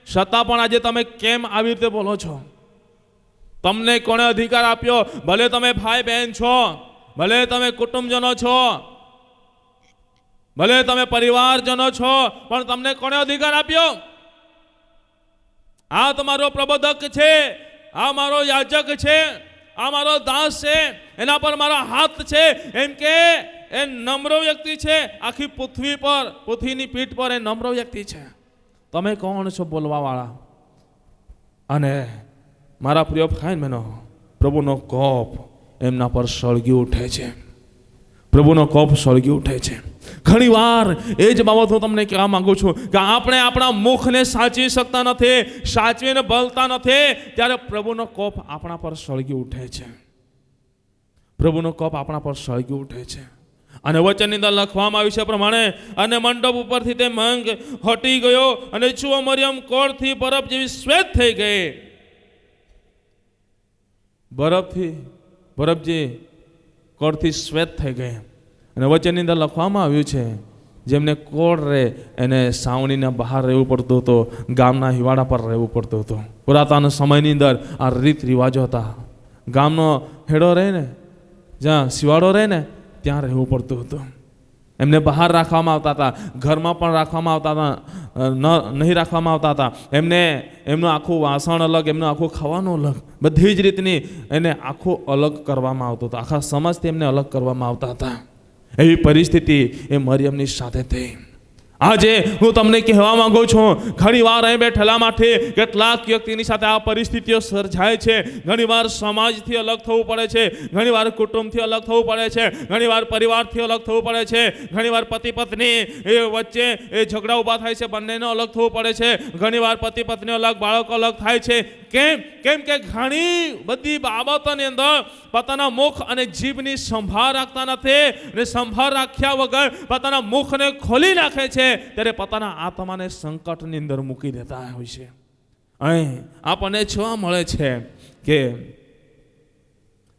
છતાં પણ આજે તમે કેમ આવી રીતે બોલો છો? તમને કોણે અધિકાર આપ્યો? ભલે તમે ભાઈ બહેન છો, ભલે તમે કુટુંબજનો છો, ભલે તમે પરિવારજનો છો, પણ તમને કોણે અધિકાર આપ્યો? આ તમારો પ્રબોધક છે, આ મારો યાજક છે, આ મારો દાસ છે, એના પર મારા હાથ છે. એમ કે એ નમ્ર વ્યક્તિ છે. આખી પૃથ્વીની પીઠ પર એ નમ્ર વ્યક્તિ છે. તમે કોણ છો બોલવા વાળા? અને મારા પ્રિય ભાઈ બહેનો, પ્રભુનો કોપ એમના પર સળગી ઉઠે છે. પ્રભુનો કોપ સળગી ઉઠે છે. ઘણી વાર એ જ બાબત હું તમને કહેવા માંગુ છું કે આપણે આપણા મુખને સાચવી શકતા નથી, સાચવીને બોલતા નથી, ત્યારે પ્રભુનો કોપ આપણા પર સળગી ઉઠે છે. પ્રભુનો કોપ આપણા પર સળગી ઉઠે છે. અને વચનની અંદર લખવામાં આવ્યું છે પ્રમાણે, અને મંડપ ઉપરથી તે મંગ હટી ગયો, અને જુઓ મરિયમ કોળથી બરફ જેવી શ્વેત થઈ ગઈ. બરફ જે કોળથી શ્વેત થઈ ગઈ. અને વચનની અંદર લખવામાં આવ્યું છે, જેમને કોળ રહે એને સાવણીના બહાર રહેવું પડતું હતું, ગામના હિવાડા પર રહેવું પડતું હતું. પુરાતન સમયની અંદર આ રીત રિવાજો હતા. ગામનો હેડો રહે ને, જ્યાં શિવાળો રહે ને, ત્યાં રહેવું પડતું હતું. એમને બહાર રાખવામાં આવતા હતા, ઘરમાં પણ રાખવામાં આવતા હતા, નહીં રાખવામાં આવતા હતા. એમનું આખું વાસણ અલગ, એમનું આખું ખાવાનું અલગ, બધી જ રીતની એને આખું અલગ કરવામાં આવતું હતું. આખા સમાજથી એમને અલગ કરવામાં આવતા હતા. એવી પરિસ્થિતિ એ મરિયમની સાથે થઈ. આજે હું તમને કહેવા માંગુ છું, ઘણી વાર અહીં બેઠેલામાંથી કેટલાક વ્યક્તિની સાથે આ પરિસ્થિતિઓ સર્જાય છે. ઘણી વાર સમાજથી અલગ થવું પડે છે, ઘણી વાર કુટુંબથી અલગ થવું પડે છે, ઘણી વાર પરિવારથી અલગ થવું પડે છે, ઘણી વાર પતિ પત્ની એ વચ્ચે એ ઝઘડા ઊભા થાય છે, બંનેનો અલગ થવું પડે છે. ઘણી વાર પતિ પત્ની અલગ, બાળકો અલગ થાય છે. કેમ કે ઘણી બધી બાબતોની અંદર પોતાના મુખ અને જીભની સંભાળ રાખતા નથી, અને સંભાળ રાખ્યા વગર પોતાના મુખને ખોલી નાખે છે, ત્યારે પોતાના આત્માને સંકટની અંદર મૂકી દેતા હોય છે. અહીં આપણને જોવા મળે છે કે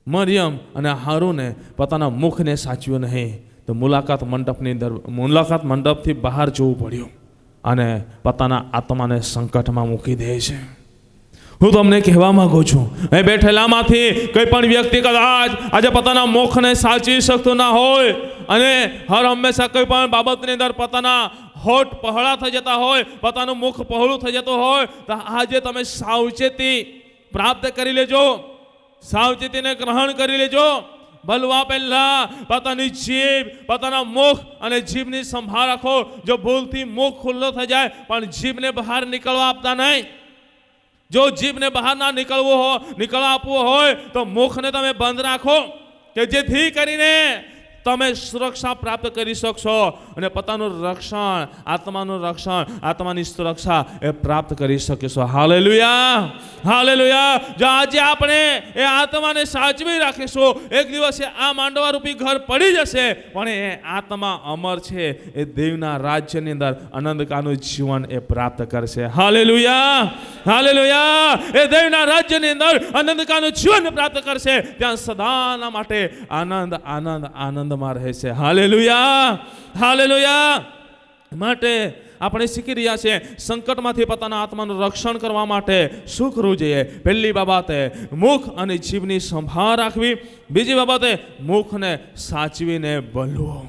મરિયમ અને હારૂને પોતાના મુખને સાચવ્યું નહીં, તો મુલાકાત મંડપથી બહાર જવું પડ્યું અને પોતાના આત્માને સંકટમાં મૂકી દે છે. હું તમને કહેવા માંગુ છું, એ બેઠેલામાંથી કોઈ પણ વ્યક્તિ કદાચ આજે પોતાના મુખને સાચવી શકતું ના હોય અને હર હંમેશા કોઈ પણ બાબતની અંદર પોતાના હોઠ પહોળા થઈ જતા હોય, પોતાનું મુખ પહોળું થઈ જતું હોય, તો આજે તમે સાવચેતી પ્રાપ્ત કરી લેજો, સાવચેતીને ગ્રહણ કરી લેજો. ભલવા પહેલા પોતાની જીભ, પોતાના મુખ અને જીભની સંભાળ રાખો. જો ભૂલથી મુખ ખુલ્લો થઈ જાય પણ જીભને બહાર નીકળવા આપતા નહીં. જો જીભને બહાર ના નીકળવા આપવું હોય તો મુખને તમે બંધ રાખો, કે જેથી કરીને તમે સુરક્ષા પ્રાપ્ત કરી શકશો અને પોતાનું રક્ષણ, આત્માનું રક્ષણ, આત્માની સુરક્ષા એ પ્રાપ્ત કરી શકશો. Hallelujah, hallelujah. જો આજે આપણે એ આત્માને સાચવી રાખીશું, એક દિવસે આ માંડવા રૂપી ઘર પડી જશે, પણ એ આત્મા અમર છે, એ દેવના રાજ્યની અંદર આનંદકાનું જીવન એ પ્રાપ્ત કરશે. Hallelujah, hallelujah. એ દેવના રાજ્યની અંદર આનંદકાનું જીવન પ્રાપ્ત કરશે. ત્યાં સદાના માટે આનંદ, આનંદ, આનંદ રહેશે. Hallelujah, hallelujah. માટે આપણે શીખી રહ્યા છીએ સંકટમાંથી પોતાના આત્માનું રક્ષણ કરવા માટે શું કરવું જોઈએ. પહેલી બાબતે મુખ અને જીભની સંભાળ રાખવી. બીજી બાબતે મુખને સાચવીને બોલવું.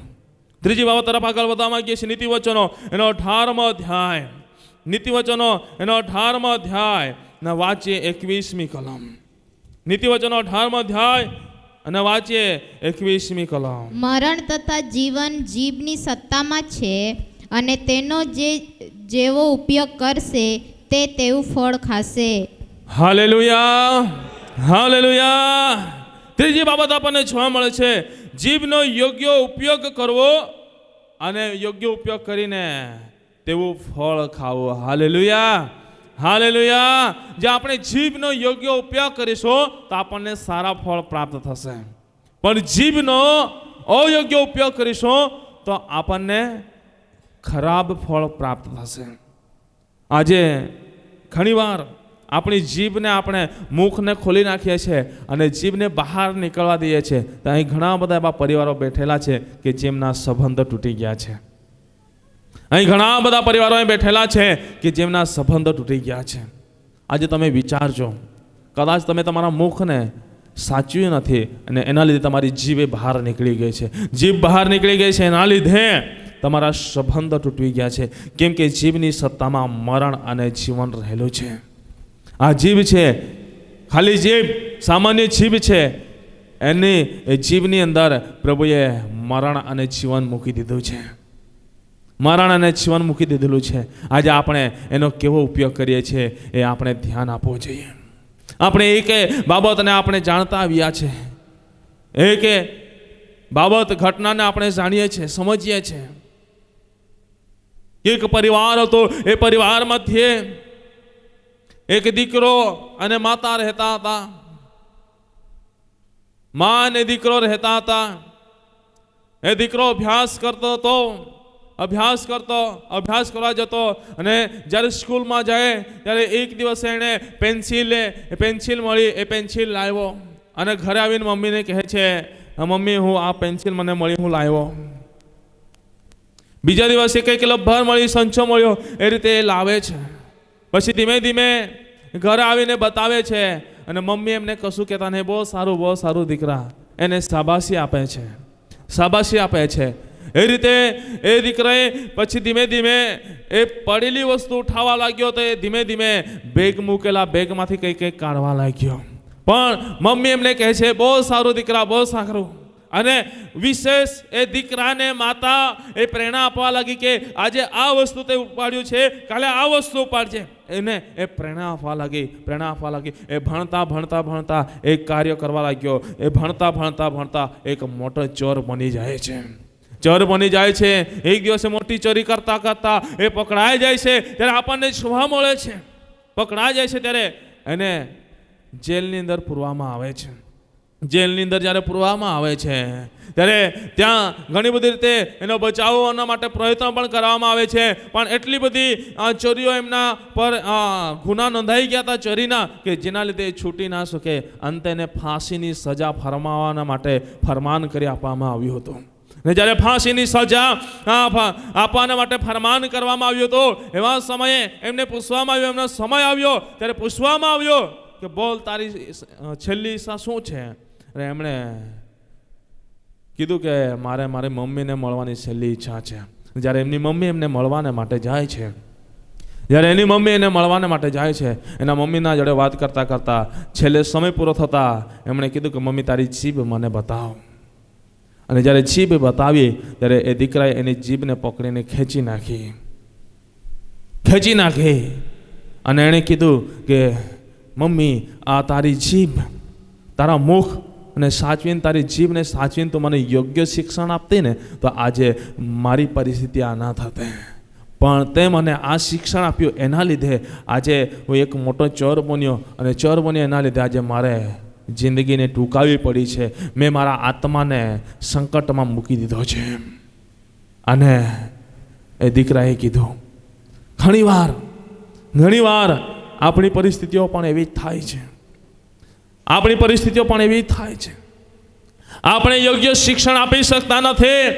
ત્રીજી બાબત તરફ આગળ વધવા માંગીએ છીએ. નીતિવચનો એનો 18મો અધ્યાય, નીતિવચનો એનો 18મો અધ્યાય ને વાંચીએ 21મી કલમ. નીતિવચનો 18મો અધ્યાય અને વાંચીએ 21મી કલમ. મરણ તથા જીવન જીભની સત્તામાં છે, અને તેનો જેવો ઉપયોગ કરશે તે તેવું ફળ ખાશે. Hallelujah, hallelujah. ત્રીજી બાબત આપણને જોવા મળે છે, જીભનો યોગ્ય ઉપયોગ કરવો અને યોગ્ય ઉપયોગ કરીને તેવું ફળ ખાવું. Hallelujah, hallelujah. જે આપણે જીભનો યોગ્ય ઉપયોગ કરીશું તો આપણને સારા ફળ પ્રાપ્ત થશે, પણ જીભનો અયોગ્ય ઉપયોગ કરીશું તો આપણને ખરાબ ફળ પ્રાપ્ત થશે. આજે ઘણીવાર આપણી જીભને, આપણે મુખને ખોલી નાખીએ છીએ અને જીભને બહાર નીકળવા દઈએ છીએ. તો અહીં ઘણા બધા એવા પરિવારો બેઠેલા છે કે જેમના સંબંધો તૂટી ગયા છે. અહીં ઘણા બધા પરિવારો અહીં બેઠેલા છે કે જેમના સંબંધો તૂટી ગયા છે. આજે તમે વિચારજો, કદાચ તમે તમારા મુખને સાચવ્યું નથી અને એના લીધે તમારી જીભ બહાર નીકળી ગઈ છે. જીભ બહાર નીકળી ગઈ છે, એના લીધે તમારા સંબંધો તૂટી ગયા છે. કેમ કે જીભની સત્તામાં મરણ અને જીવન રહેલું છે. આ જીભ છે, ખાલી જીભ, સામાન્ય જીભ છે, એની જીભની અંદર પ્રભુએ મરણ અને જીવન મૂકી દીધું છે. મરણ અને જીવન મૂકી દીધેલું છે. આજે આપણે એનો કેવો ઉપયોગ કરીએ છીએ એ આપણે ધ્યાન આપવું જોઈએ. આપણે એક બાબતને આપણે જાણતા આવ્યા છે, એક બાબત, ઘટનાને આપણે જાણીએ છીએ, સમજીએ છીએ. એક પરિવાર હતો. એ પરિવાર મધ્યે એક દીકરો અને માતા રહેતા હતા. મા અને દીકરો રહેતા હતા. એ દીકરો અભ્યાસ કરતો હતો, અભ્યાસ કરવા જતો, અને જ્યારે સ્કૂલમાં જાય ત્યારે એક દિવસ એણે પેન્સિલ મળી. એ પેન્સિલ લાવ્યો અને ઘરે આવીને મમ્મીને કહે છે, મમ્મી હું આ પેન્સિલ મને મળી, હું લાવ્યો. બીજા દિવસે કંઈક લબ્ભર મળી, સંચો મળ્યો, એ રીતે એ લાવે છે. પછી ધીમે ધીમે ઘરે આવીને બતાવે છે અને મમ્મી એમને કશું કહેતા નહીં, બહુ સારું દીકરા, એને શાબાશી આપે છે, શાબાશી આપે છે. એ રીતે એ દીકરાએ પછી ધીમે ધીમે એ પડેલી વસ્તુ ઉઠાવવા લાગ્યો. તો એ ધીમે ધીમે બેગ મૂકેલા બેગમાંથી કંઈક કાઢવા લાગ્યો. પણ મમ્મી એમને કહે છે, બહુ સારું દીકરા, બહુ સારું. અને વિશેષ એ દીકરાને માતા એ પ્રેરણા આપવા લાગી કે આજે આ વસ્તુ તે ઉપાડ્યું છે, કાલે આ વસ્તુ ઉપાડજે. એને એ પ્રેરણા આપવા લાગી. એ ભણતા એક કાર્ય કરવા લાગ્યો. એ ભણતા એક મોટો ચોર બની જાય છે. એક દિવસે મોટી ચોરી કરતા એ પકડાઈ જાય છે. ત્યારે આપણને જોવા મળે છે, પકડાઈ જાય છે ત્યારે એને જેલની અંદર પૂરવામાં આવે છે. જેલની અંદર જ્યારે પૂરવામાં આવે છે ત્યારે ત્યાં ઘણી બધી રીતે એનો બચાવવાના માટે પ્રયત્ન પણ કરવામાં આવે છે. પણ એટલી બધી ચોરીઓ એમના પર ગુના નોંધાઈ ગયા હતા ચોરીના, કે જેના લીધે છૂટી ના શકે. અંતે એને ફાંસીની સજા ફરમાવવાના માટે ફરમાન કરી આપવામાં આવ્યું હતું. ને જ્યારે ફાંસીની સજા આપવાના માટે ફરમાન કરવામાં આવ્યું હતું, એવા સમયે એમને પૂછવામાં આવ્યું, એમનો સમય આવ્યો ત્યારે પૂછવામાં આવ્યો કે બોલ તારી છેલ્લી ઈચ્છા શું છે? અને એમણે કીધું કે મારી મમ્મીને મળવાની છેલ્લી ઈચ્છા છે. જ્યારે એમની મમ્મી એમને મળવાને માટે જાય છે જ્યારે એની મમ્મી એને મળવાને માટે જાય છે, એના મમ્મીના જોડે વાત કરતાં કરતાં છેલ્લે સમય પૂરો થતાં એમણે કીધું કે મમ્મી તારી જીભ મને બતાવ. અને જ્યારે જીભ બતાવી ત્યારે એ દીકરાએ એની જીભને પકડીને ખેંચી નાખી અને એણે કીધું કે મમ્મી આ તારી જીભ, તારા મુખ અને સાચવીને તારી જીભને સાચવીને તો મને યોગ્ય શિક્ષણ આપતી ને તો આજે મારી પરિસ્થિતિ આ ના થતે. પણ તે મને આ શિક્ષણ આપ્યું, એના લીધે આજે હું એક મોટો ચોર બન્યો અને ચોર બન્યો એના લીધે આજે મારે જિંદગીને ટૂંકાવી પડી છે. મેં મારા આત્માને સંકટમાં મૂકી દીધો છે. અને એ દીકરાએ કીધું, ઘણીવાર આપણી પરિસ્થિતિઓ પણ એવી જ થાય છે. આપણે યોગ્ય શિક્ષણ આપી શકતા નથી.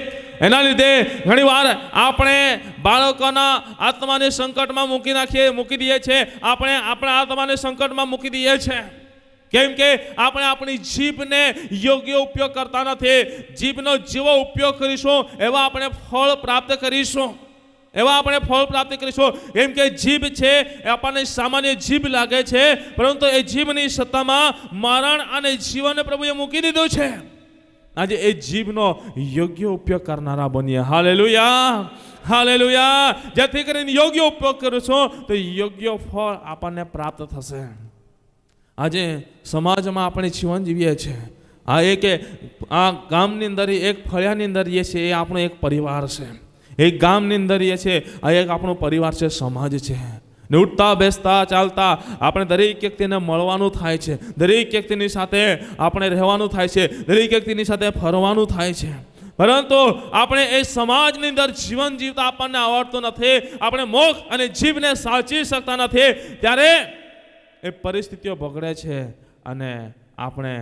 એના લીધે ઘણીવાર આપણે બાળકોના આત્માને સંકટમાં મૂકી દઈએ છીએ. આપણે આપણા આત્માને સંકટમાં મૂકી દઈએ છીએ. કેમ કે આપણે આપણી જીભને યોગ્ય ઉપયોગ કરતા નથી. જીભનો જેવો ઉપયોગ કરીશું એવા આપણે ફળ પ્રાપ્ત કરીશું. કેમ કે જીભ છે એ આપણને સામાન્ય જીભ લાગે છે, પરંતુ એ જીભની સત્તામાં મરણ અને જીવન પ્રભુએ મૂકી દીધું છે. આજે એ જીભનો યોગ્ય ઉપયોગ કરનારા બનીએ. હાલેલુયા. જેથી કરીને યોગ્ય ઉપયોગ કરીશું તો યોગ્ય ફળ આપણને પ્રાપ્ત થશે. આજે સમાજમાં આપણે જીવન જીવીએ છીએ. આ ગામની અંદર એક ફળિયાની અંદર રહીએ છીએ, એ આપણો એક પરિવાર છે. એક ગામની અંદર રહીએ છીએ, આ એક આપણો પરિવાર છે, સમાજ છે. ને ઉઠતા બેસતા ચાલતા આપણે દરેક વ્યક્તિને મળવાનું થાય છે, દરેક વ્યક્તિની સાથે આપણે રહેવાનું થાય છે, દરેક વ્યક્તિની સાથે ફરવાનું થાય છે. પરંતુ આપણે એ સમાજની અંદર જીવન જીવતા આપણને આવડતું નથી. આપણે મુખ અને જીભને સાચવી શકતા નથી. ત્યારે એ પરિસ્થિતિઓ બગડે છે અને આપણે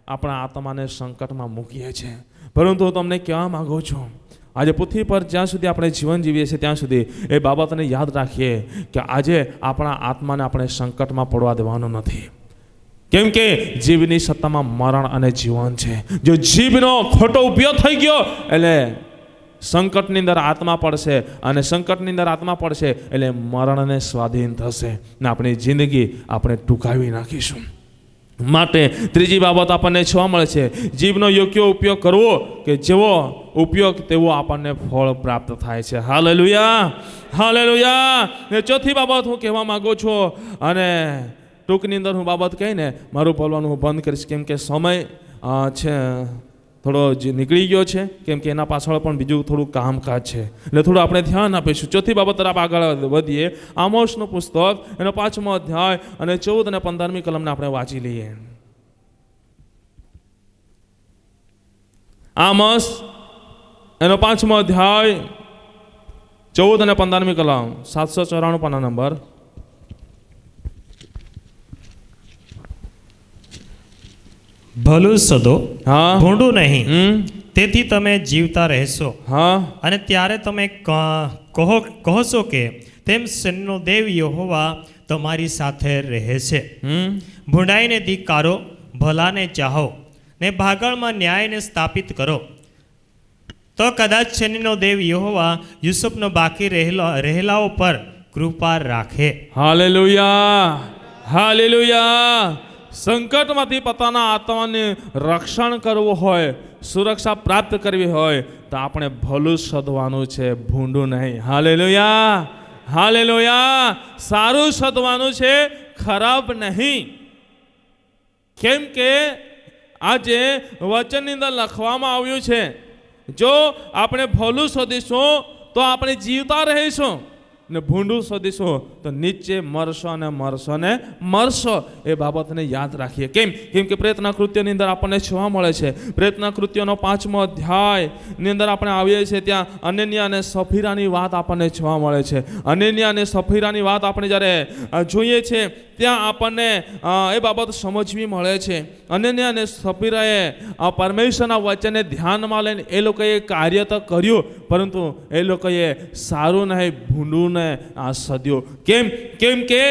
આપણા આત્માને સંકટમાં મૂકીએ છીએ. પરંતુ હું તમને કહેવા માગું છું, આજે પૃથ્વી પર જ્યાં સુધી આપણે જીવન જીવીએ છીએ ત્યાં સુધી એ બાબતને યાદ રાખીએ કે આજે આપણા આત્માને આપણે સંકટમાં પડવા દેવાનો નથી. કેમ કે જીભની સત્તામાં મરણ અને જીવન છે. જો જીભનો ખોટો ઉપયોગ થઈ ગયો એટલે સંકટની અંદર આત્મા પડશે, અને સંકટની અંદર આત્મા પડશે એટલે મરણને સ્વાધીન થશે ને આપણી જિંદગી આપણે ટૂંકાવી નાખીશું. માટે ત્રીજી બાબત આપણને જોવા મળે છે, જીભનો યોગ્ય ઉપયોગ કરવો કે જેવો ઉપયોગ તેવો આપણને ફળ પ્રાપ્ત થાય છે. હાલેલુયા. ને ચોથી બાબત હું કહેવા માગું છું, અને ટૂંકની અંદર હું બાબત કહીને મારું બોલવાનું હું બંધ કરીશ, કેમ કે સમય છે થોડો જે નીકળી ગયો છે, કેમ કે એના પાછળ પણ બીજું થોડું કામકાજ છે, એટલે થોડું આપણે ધ્યાન આપીશું. ચોથી બાબત તરફ આગળ વધીએ. આમોસનું પુસ્તક એનો 5મો અધ્યાય અને 14 અને 15મી કલમને આપણે વાંચી લઈએ. આમોસ એનો 5મો અધ્યાય 14 અને 15મી કલમ, 794 પાના નંબર. ભલું સદો, ભૂંડું નહીં, તેથી તમે જીવતા રહેશો. અને ત્યારે તમે કહોશો કે તેમ સૈન્યનો દેવ યહોવા તમારી સાથે રહે છે. ભૂંડાઈને ધિક્કારો, ભલાને ચાહો ને ભાગળમાં ન્યાયને સ્થાપિત કરો. તો કદાચ સૈન્યનો દેવ યહોવા યુસુફનો બાકી રહેલાઓ પર કૃપા રાખે. હાલેલુયા. સંકટમાંથી પોતાના આત્માને રક્ષણ કરવું હોય, સુરક્ષા પ્રાપ્ત કરવી હોય તો આપણે ભલું શોધવાનું છે, ભૂંડું નહીં. હાલેલુયા. સારું શોધવાનું છે, ખરાબ નહીં. કેમ કે આજે વચનની અંદર લખવામાં આવ્યું છે, જો આપણે ભલું શોધીશું તો આપણે જીવતા રહીશું, ને ભૂંડું શોધીશું તો નીચે મરશો. એ બાબતને યાદ રાખીએ. કેમ કે પ્રેતના કૃત્યની અંદર આપણને જોવા મળે છે. પ્રેતના કૃત્યનો 5મો અધ્યાયની અંદર આપણે આવીએ છીએ, ત્યાં અનન્યા અને સફીરાની વાત આપણને જોવા મળે છે. અનન્યા અને સફીરાની વાત આપણે જ્યારે જોઈએ છીએ ત્યાં આપણને એ બાબત સમજવી મળે છે. અનન્યા અને સફીરાએ પરમેશ્વરના વચનને ધ્યાનમાં લઈને એ લોકોએ કાર્ય તો કર્યું, પરંતુ એ લોકોએ સારું નહીં ભૂંડું ને આ સદ્યો. કેમ કે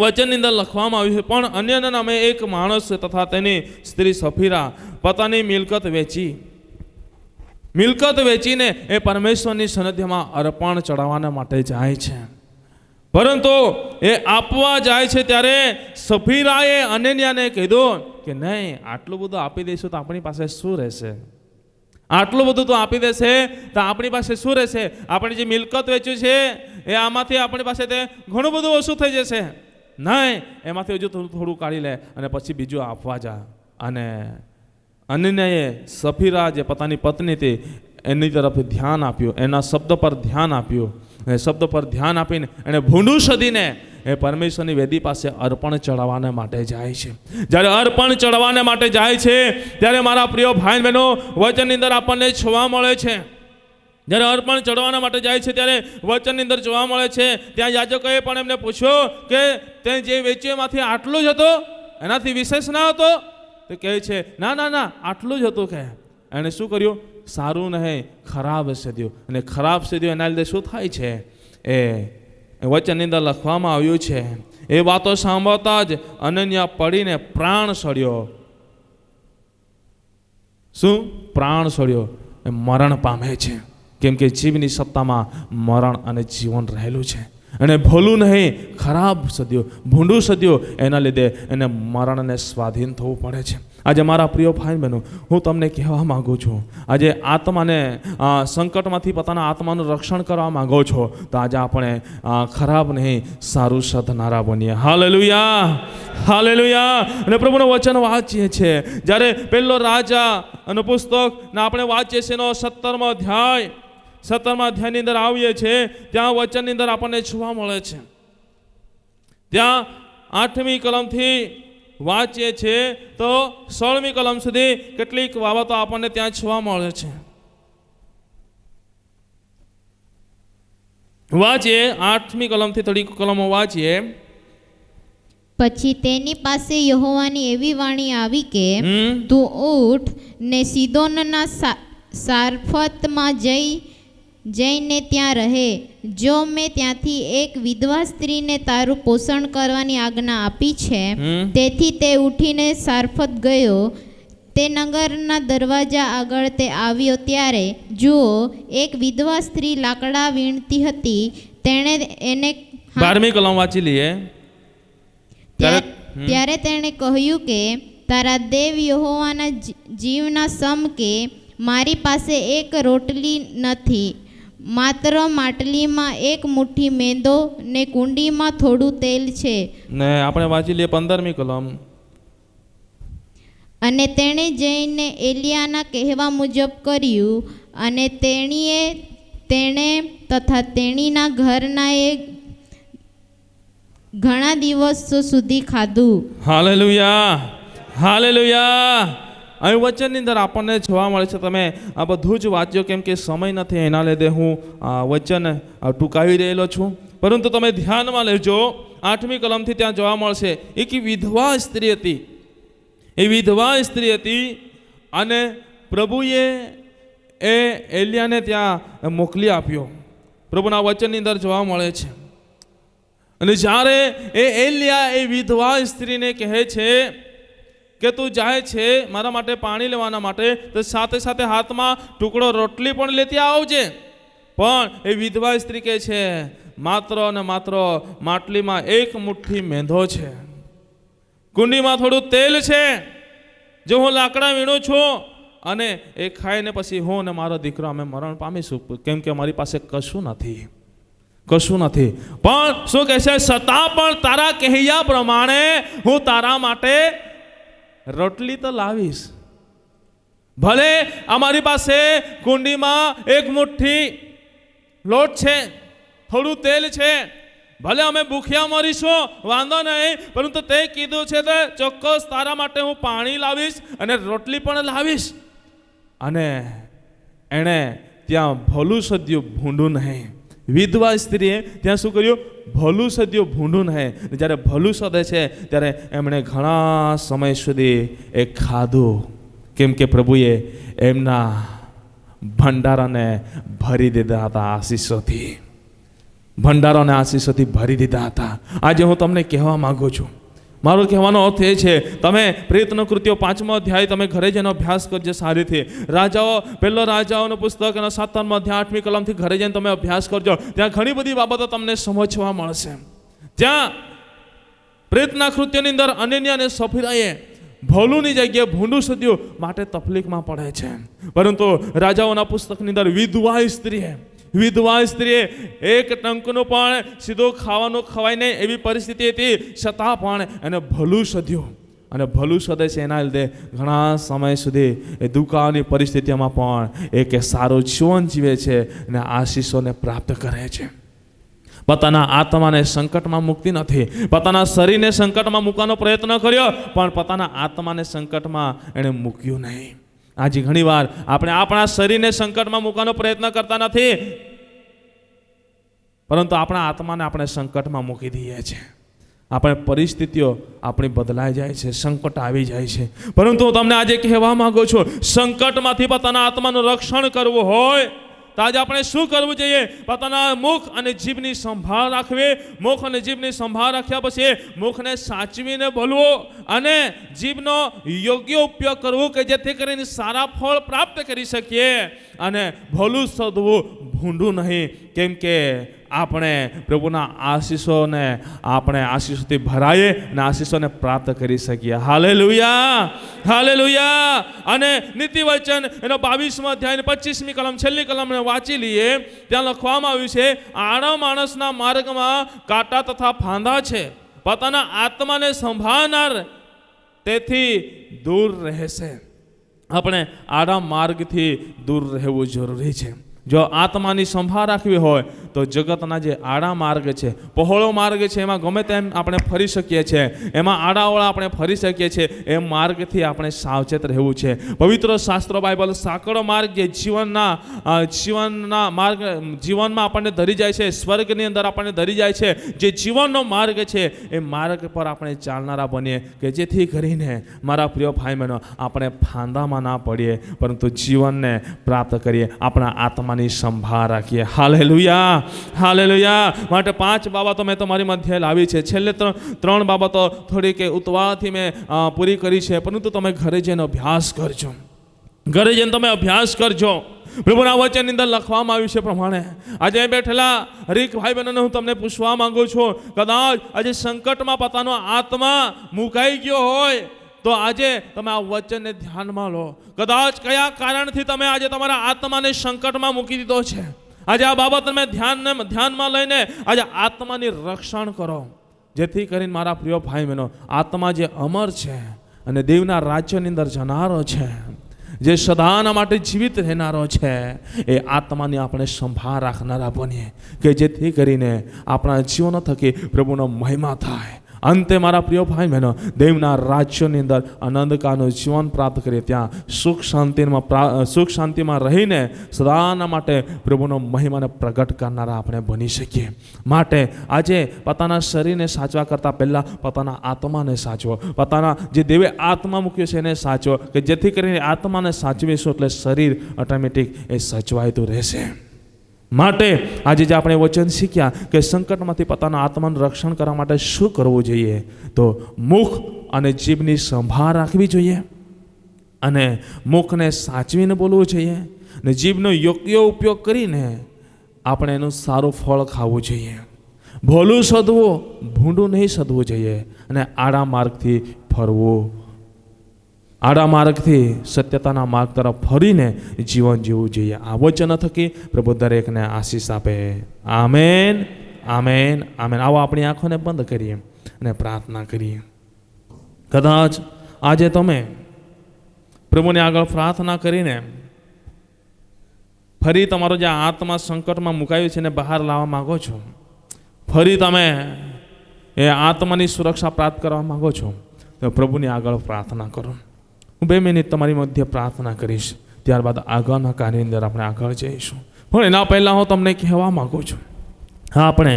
વચનની અંદર લખવામાં આવ્યું છે, પણ અન્યના નામે એક માણસ તથા તેની સ્ત્રી સફીરા પોતાની મિલકત વેચીને એ પરમેશ્વરની સન્નિધિમાં અર્પણ ચડાવવાના માટે જાય છે. પરંતુ એ આપવા જાય છે ત્યારે સફીરાએ અનન્યાને કીધું કે નહીં, આટલું બધું આપી દઈશું તો આપણી પાસે શું રહેશે? આટલું બધું તો આપી દેશે તો આપણી પાસે શું રહેશે? આપણે જે મિલકત વેચ્યું છે એ આમાંથી આપણી પાસે તે ઘણું બધું ઓછું થઈ જશે. નહીં, એમાંથી હજુ થોડું કાઢી લે અને પછી બીજું આપવા જા. અને અનન્યાએ સફીરા જે પોતાની પત્ની હતી એની તરફ ધ્યાન આપ્યું, એના શબ્દ પર ધ્યાન આપ્યું. એ શબ્દ પર ધ્યાન આપીને એણે ભૂંડું સદીને એ પરમેશ્વરની વેદી પાસે અર્પણ ચડાવવાને માટે જાય છે. જ્યારે અર્પણ ચડાવવાને માટે જાય છે ત્યારે મારા પ્રિય ભાઈ બહેનો, વચનની અંદર આપણને જોવા મળે છે, જ્યારે અર્પણ ચડાવવાના માટે જાય છે ત્યારે વચનની અંદર જોવા મળે છે, ત્યાં યાજકોએ પણ એમને પૂછ્યું કે તે જે વેચ્યું એમાંથી આટલું જ હતું, એનાથી વિશેષ ના હતો? તો કહે છે ના ના ના, આટલું જ હતું. કે એણે શું કર્યું? સારું નહીં, ખરાબ સેદ્યું. અને ખરાબ સેદ્યું એના લીધે શું થાય છે? એ વચનની અંદર લખવામાં આવ્યું છે, એ વાતો સાંભળતા જ અનન્યા પડીને પ્રાણ સળ્યો. શું? પ્રાણ સળ્યો. એ મરણ પામે છે, કેમ કે જીવની સત્તામાં મરણ અને જીવન રહેલું છે. અને ભલું નહીં, ખરાબ સદ્યો, ભૂંડું સદ્યો, એના લીધે એને મરણને સ્વાધીન થવું પડે છે. આજે મારા પ્રિય ભાઈ બહેનો, હું તમને કહેવા માગું છું, આજે આત્માને સંકટમાંથી પોતાના આત્માનું રક્ષણ કરવા માગો છો તો આજે આપણે ખરાબ નહીં, સારું સધનારા બનીએ. Hallelujah, hallelujah. અને પ્રભુનું વચન વાંચીએ છીએ, જ્યારે પહેલો રાજા અને પુસ્તકને આપણે વાંચીએ છીએ એનો 17મો અધ્યાય, 17મા અધ્યાયની અંદર આવીએ છીએ, ત્યાં વચનની અંદર આપણને જોવા મળે છે. ત્યાં 8મી કલમથી વાંચીએ છીએ તો 16મી કલમ સુધી કેટલીક બાબતો આપણને ત્યાં જોવા મળે છે. વાંચીએ 8મી કલમથી થોડીક કલમો વાંચીએ. પછી તેની પાસે યહોવાની એવી વાણી આવી કે તું ઉઠ ને સીદોનના સારફતમાં જઈને ત્યાં રહે. જો મેં ત્યાંથી એક વિધવા સ્ત્રીને તારું પોષણ કરવાની આજ્ઞા આપી છે. તેથી તે ઉઠીને સારફત ગયો. તે નગરના દરવાજા આગળ તે આવ્યો ત્યારે જુઓ, એક વિધવા સ્ત્રી લાકડા વીણતી હતી. તેણે એને 12મી કલમ વાંચી લઈએ. ત્યારે તેણે કહ્યું કે તારા દેવ યહોવાના જીવના સમ કે મારી પાસે એક રોટલી નથી, માત્ર માટલીમાં એક મુઠ્ઠી મેંદો ને કુંડીમાં થોડું તેલ છે. ને આપણે વાંચી લઈએ 15મી કલમ. અને તેણે જઈને એલિયાના કહેવા મુજબ કર્યું, અને તેણે તથા તેણીના ઘરનાએ ઘણા દિવસો સુધી ખાધું. Hallelujah, hallelujah. અહીં વચનની અંદર આપણને જોવા મળે છે, તમે આ બધું જ વાંચ્યો, કેમ કે સમય નથી એના લીધે હું વચન ટૂંકાવી રહેલો છું, પરંતુ તમે ધ્યાનમાં લેજો. 8મી કલમથી ત્યાં જોવા મળશે એક વિધવા સ્ત્રી હતી. એ વિધવા સ્ત્રી હતી અને પ્રભુએ એ એલિયાને ત્યાં મોકલી આપ્યો. પ્રભુના વચનની અંદર જોવા મળે છે. અને જ્યારે એ એલિયા એ વિધવા સ્ત્રીને કહે છે કે તું જાય છે મારા માટે પાણી લેવાના માટે, તો સાથે સાથે હાથમાં ટુકડો રોટલી પણ લેતી આવજે. પણ એ વિધવા સ્ત્રી કહે છે માત્ર ને માત્ર માટલીમાં એક મુઠ્ઠી મેંદો છે, કુંડીમાં થોડું તેલ છે, જો હું લાકડા વીણું છું અને એ ખાઈને પછી હું અને મારો દીકરો અમે મરણ પામીશું, કેમ કે મારી પાસે કશું નથી, કશું નથી. પણ શું કહે છે? છતાં પણ તારા કહ્યા પ્રમાણે હું તારા માટે રોટલી તો લાવીશ. ભલે અમારી પાસે કુંડીમાં એક મુઠ્ઠી લોટ છે, થોડું તેલ છે, ભલે અમે ભૂખ્યા મરીશું, વાંધો નહીં, પરંતુ તે કીધું છે તે ચોક્કસ તારા માટે હું પાણી લાવીશ અને રોટલી પણ લાવીશ. અને એણે ત્યાં ભલું સદ્યું, ભૂંડું નહીં. વિધવા સ્ત્રીએ ત્યાં શું કર્યું? ભલું સદ્યું, ભૂંડું નહીં. જ્યારે ભલું સદે છે ત્યારે એમણે ઘણા સમય સુધી એ ખાધું, કેમ કે પ્રભુએ એમના ભંડારાને ભરી દીધા હતા આશીષોથી, ભંડારાને આશીષોથી ભરી દીધા હતા. આજે હું તમને કહેવા માગું છું, મારો કહેવાનો અર્થ એ છે, તમે પ્રેતનો કૃત્યો 5મો અધ્યાય તમે ઘરે જઈને અભ્યાસ કરજો સારીથી. રાજાઓ, પહેલો રાજાઓનું પુસ્તક એનો 17મો અધ્યાય 8મી કલમથી ઘરે જઈને તમે અભ્યાસ કરજો. ત્યાં ઘણી બધી બાબતો તમને સમજવા મળશે. ત્યાં પ્રેતના કૃત્યની અંદર અનન્યા અને સફીરાએ ભોલુની જગ્યાએ ભૂંડું સદ્યું માટે તકલીફમાં પડે છે. પરંતુ રાજાઓના પુસ્તકની અંદર વિધવા સ્ત્રીએ એક ટંકનું પણ સીધું ખાવાનું ખવાય નહીં એવી પરિસ્થિતિ હતી, છતાં પણ એને ભલું સદ્યું. અને ભલું સદે છે એના લીધે ઘણા સમય સુધી એ દુકાળની પરિસ્થિતિમાં પણ એક સારું જીવન જીવે છે અને આશીષોને પ્રાપ્ત કરે છે. પોતાના આત્માને સંકટમાં મૂકતી નથી. પોતાના શરીરને સંકટમાં મૂકવાનો પ્રયત્ન કર્યો, પણ પોતાના આત્માને સંકટમાં એણે મૂક્યું નહીં. આજે ઘણીવાર આપણે આપણા શરીરને સંકટમાં મૂકવાનો પ્રયત્ન કરતા નથી, પરંતુ આપણા આત્માને આપણે સંકટમાં મૂકી દઈએ છીએ. આપણે પરિસ્થિતિઓ આપણી બદલાઈ જાય છે, સંકટ આવી જાય છે. પરંતુ હું તમને આજે કહેવા માંગુ છું, સંકટમાંથી પોતાના આત્માનું રક્ષણ કરવું હોય તો આજે આપણે શું કરવું જોઈએ? પોતાના મુખ અને જીભની સંભાળ રાખવી. મુખ અને જીભની સંભાળ રાખ્યા પછી મુખને સાચવીને બોલવું અને જીભનો યોગ્ય ઉપયોગ કરવો કે જેથી કરીને સારા ફળ પ્રાપ્ત કરી શકીએ. અને ભલું સદવું, ભૂંડું નહીં. કેમ કે આપણે પ્રભુના આશીષોને આપણે આશીષોથી ભરાઈએ અને આશીષોને પ્રાપ્ત કરી શકીએ. Hallelujah, hallelujah. અને નીતિવચન એનો 22મો અધ્યાય 25મી કલમ છેલ્લી કલમને વાંચી લઈએ. ત્યાં લખવામાં આવ્યું છે, આળા માણસના માર્ગમાં કાંટા તથા ફાંદા છે, પોતાના આત્માને સંભાળનાર તેથી દૂર રહેશે. આપણે આડા માર્ગથી દૂર રહેવું જરૂરી છે. જો આત્માની સંભાળ રાખવી હોય તો જગતના જે આડા માર્ગ છે, પહોળો માર્ગ છે, એમાં ગમે તેમ આપણે ફરી શકીએ છીએ, એમાં આડાવળા આપણે ફરી શકીએ છીએ. એ માર્ગથી આપણે સાવચેત રહેવું છે. પવિત્ર શાસ્ત્રો બાઇબલ સાંકડો માર્ગ જે જીવનના માર્ગ, જીવનમાં આપણને ધરી જાય છે, સ્વર્ગની અંદર આપણને ધરી જાય છે, જે જીવનનો માર્ગ છે, એ માર્ગ પર આપણે ચાલનારા બનીએ કે જેથી કરીને મારા પ્રિય ભાઈ બહેનો આપણે ફાંદામાં ના પડીએ, પરંતુ જીવનને પ્રાપ્ત કરીએ. આપણા આત્મા સંભાળ રાખીએ. Hallelujah, hallelujah. માટે 5 બાબતો મેં તમારી મધ્યે લાવી છે. છેલ્લે 3 બાબતો થોડીક ઉતવાળથી મેં પૂરી કરી છે, પરંતુ તમે ઘરે જઈને અભ્યાસ કરજો. ઘરે જઈને તમે અભ્યાસ કરજો. પ્રભુના વચનની અંદર લખવામાં આવ્યું છે પ્રમાણે આજે બેઠેલા હરેક ભાઈ બહેનોને હું તમને પૂછવા માંગુ છું, કદાચ આજે સંકટમાં પોતાનો આત્મા મુકાઈ ગયો હોય તો આજે તમે આ વચનને ધ્યાનમાં લો. કદાચ કયા કારણથી તમે આજે તમારા આત્માને સંકટમાં મૂકી દીધો છે, આજે આ બાબત તમે ધ્યાનમાં લઈને આજે આત્માની રક્ષણ કરો, જેથી કરીને મારા પ્રિય ભાઈ બહેનો આત્મા જે અમર છે અને દેવના રાજ્યની અંદર જનારો છે, જે સદાના માટે જીવિત રહેનારો છે, એ આત્માની આપણે સંભાળ રાખનારા બનીએ કે જેથી કરીને આપણા જીવનો થકી પ્રભુનો મહિમા થાય. અંતે મારા પ્રિય ભાઈ બહેનો દેવના રાજ્યની અંદર આનંદકારનું જીવન પ્રાપ્ત કરીએ, ત્યાં સુખ શાંતિમાં રહીને સદાના માટે પ્રભુનો મહિમાને પ્રગટ કરનારા આપણે બની શકીએ. માટે આજે પોતાના શરીરને સાચવા કરતાં પહેલાં પોતાના આત્માને સાચવો. પોતાના જે દેવે આત્મા મૂક્યો છે એને સાચવો, કે જેથી કરીને આત્માને સાચવીશું એટલે શરીર ઓટોમેટિક એ સચવાયતું રહેશે. માટે આજે જે આપણે વચન શીખ્યા કે સંકટમાંથી પોતાના આત્માનું રક્ષણ કરવા માટે શું કરવું જોઈએ, તો મુખ અને જીભની સંભાળ રાખવી જોઈએ, અને મુખને સાચવીને બોલવું જોઈએ, અને જીભનો યોગ્ય ઉપયોગ કરીને આપણે એનું સારું ફળ ખાવું જોઈએ. ભોલું સદવું, ભૂંડું નહીં સદવું જોઈએ, અને આડા માર્ગથી ફરવું, આડા માર્ગથી સત્યતાના માર્ગ તરફ ફરીને જીવન જીવવું જોઈએ. આ વચન થકી પ્રભુ દરેકને આશીષ આપે. Amen, amen, amen. આવો આપણી આંખોને બંધ કરીએ અને પ્રાર્થના કરીએ. કદાચ આજે તમે પ્રભુને આગળ પ્રાર્થના કરીને ફરી તમારો જે આત્મા સંકટમાં મુકાયું છે એને બહાર લાવવા માગો છો, ફરી તમે એ આત્માની સુરક્ષા પ્રાપ્ત કરવા માગો છો, તો પ્રભુની આગળ પ્રાર્થના કરો. હું 2 મિનિટ તમારી મધ્ય પ્રાર્થના કરીશ, ત્યારબાદ આગળના કાર્યની અંદર આપણે આગળ જઈશું. પણ એના પહેલાં હું તમને કહેવા માગું છું, આપણે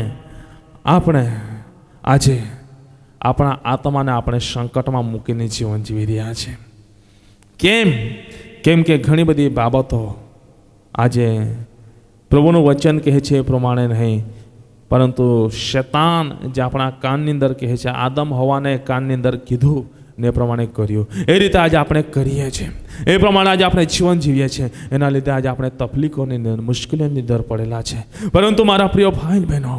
આજે આપણા આત્માને આપણે સંકટમાં મૂકીને જીવન જીવી રહ્યા છે. કેમ કે ઘણી બધી બાબતો આજે પ્રભુનું વચન કહે છે એ પ્રમાણે નહીં, પરંતુ શૈતાન જે આપણા કાનની અંદર કહે છે, આદમ હવાને કાનની અંદર કીધું ને એ પ્રમાણે કર્યું, એ રીતે આજે આપણે કરીએ છીએ, એ પ્રમાણે આજે આપણે જીવન જીવીએ છીએ. એના લીધે આજે આપણે તકલીફોની અંદર, મુશ્કેલીઓની અંદર પડેલા છે. પરંતુ મારા પ્રિય ભાઈ બહેનો,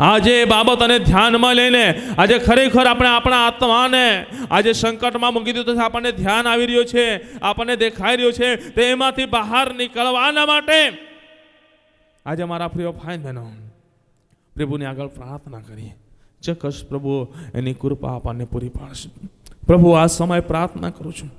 આજે એ બાબતને ધ્યાનમાં લઈને આજે ખરેખર આપણે આપણા આત્માને આજે સંકટમાં મૂકી દીધું છે. આપણને ધ્યાન આવી રહ્યું છે, આપણને દેખાઈ રહ્યું છે, તો એમાંથી બહાર નીકળવાના માટે આજે મારા પ્રિય ભાઈ બહેનો પ્રભુની આગળ પ્રાર્થના કરીએ. ચોક્કસ પ્રભુ એની કૃપા આપણને પૂરી પાડશે. પ્રભુ આ સમય પ્રાર્થના કરું છું,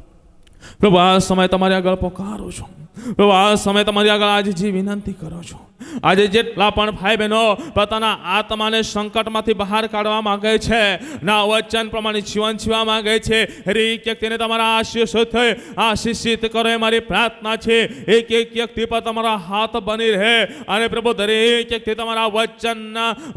પ્રભુ આ સમય તમારી આગળ પોકારું છું, પ્રભુ આ સમય તમારી આગળ આજથી વિનંતી કરું છું. આજે જેટલા પણ ભાઈ બહેનો પોતાના આત્માને સંકટમાંથી બહાર કાઢવા માંગે છે, ના વચન પ્રમાણે જીવન જીવવા માંગે છે, એક વ્યક્તિને તમારા આશીષોથી આશીષિત કરો એ મારી પ્રાર્થના છે. એક વ્યક્તિ પર તમારા હાથ બની રહે અને પ્રભુ દરેક વ્યક્તિ તમારા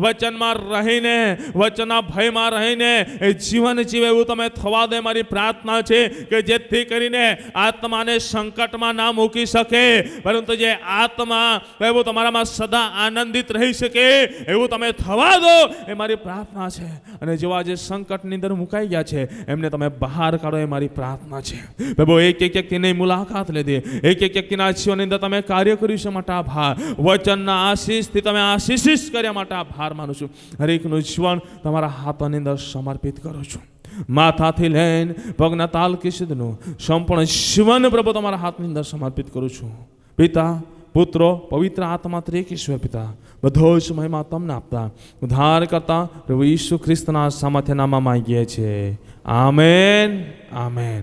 વચનમાં રહીને, વચનના ભયમાં રહીને એ જીવન જીવે એવું તમે થવા દે મારી પ્રાર્થના છે, કે જેથી કરીને આત્માને સંકટમાં ના મૂકી શકે, પરંતુ જે આત્મા એવું તમારામાં સદા આનંદિત રહી શકે એવું તમે થવા દો એ મારી પ્રાર્થના છે. અને જેવા જે સંકટની અંદર મુકાઈ ગયા છે એમને તમે બહાર કાઢો એ મારી પ્રાર્થના છે. પ્રભુ એક વ્યક્તિની મુલાકાત લીધી, એક વ્યક્તિના જીવનની અંદર તમે કાર્ય કર્યું છે માટે આભાર. વચનના આશીષથી તમે આશીષિત કર્યા માટે આભાર માનું છું. હરેકનું જીવન તમારા હાથોની અંદર સમર્પિત કરું છું. માથાથી લઈને પગના તાલકી સુધીનું સંપૂર્ણ જીવન પ્રભુ તમારા હાથની અંદર સમર્પિત કરું છું. પિતા, પુત્રો, પવિત્ર આત્મા ત્રિએક ઈશ્વર પિતા બધો જ મહિમા તમને આપતા ઉદ્ધાર કરતા પ્રભુ ઈસુ ખ્રિસ્તના સામર્થ્ય નામમાં માંગીએ છીએ. Amen, amen.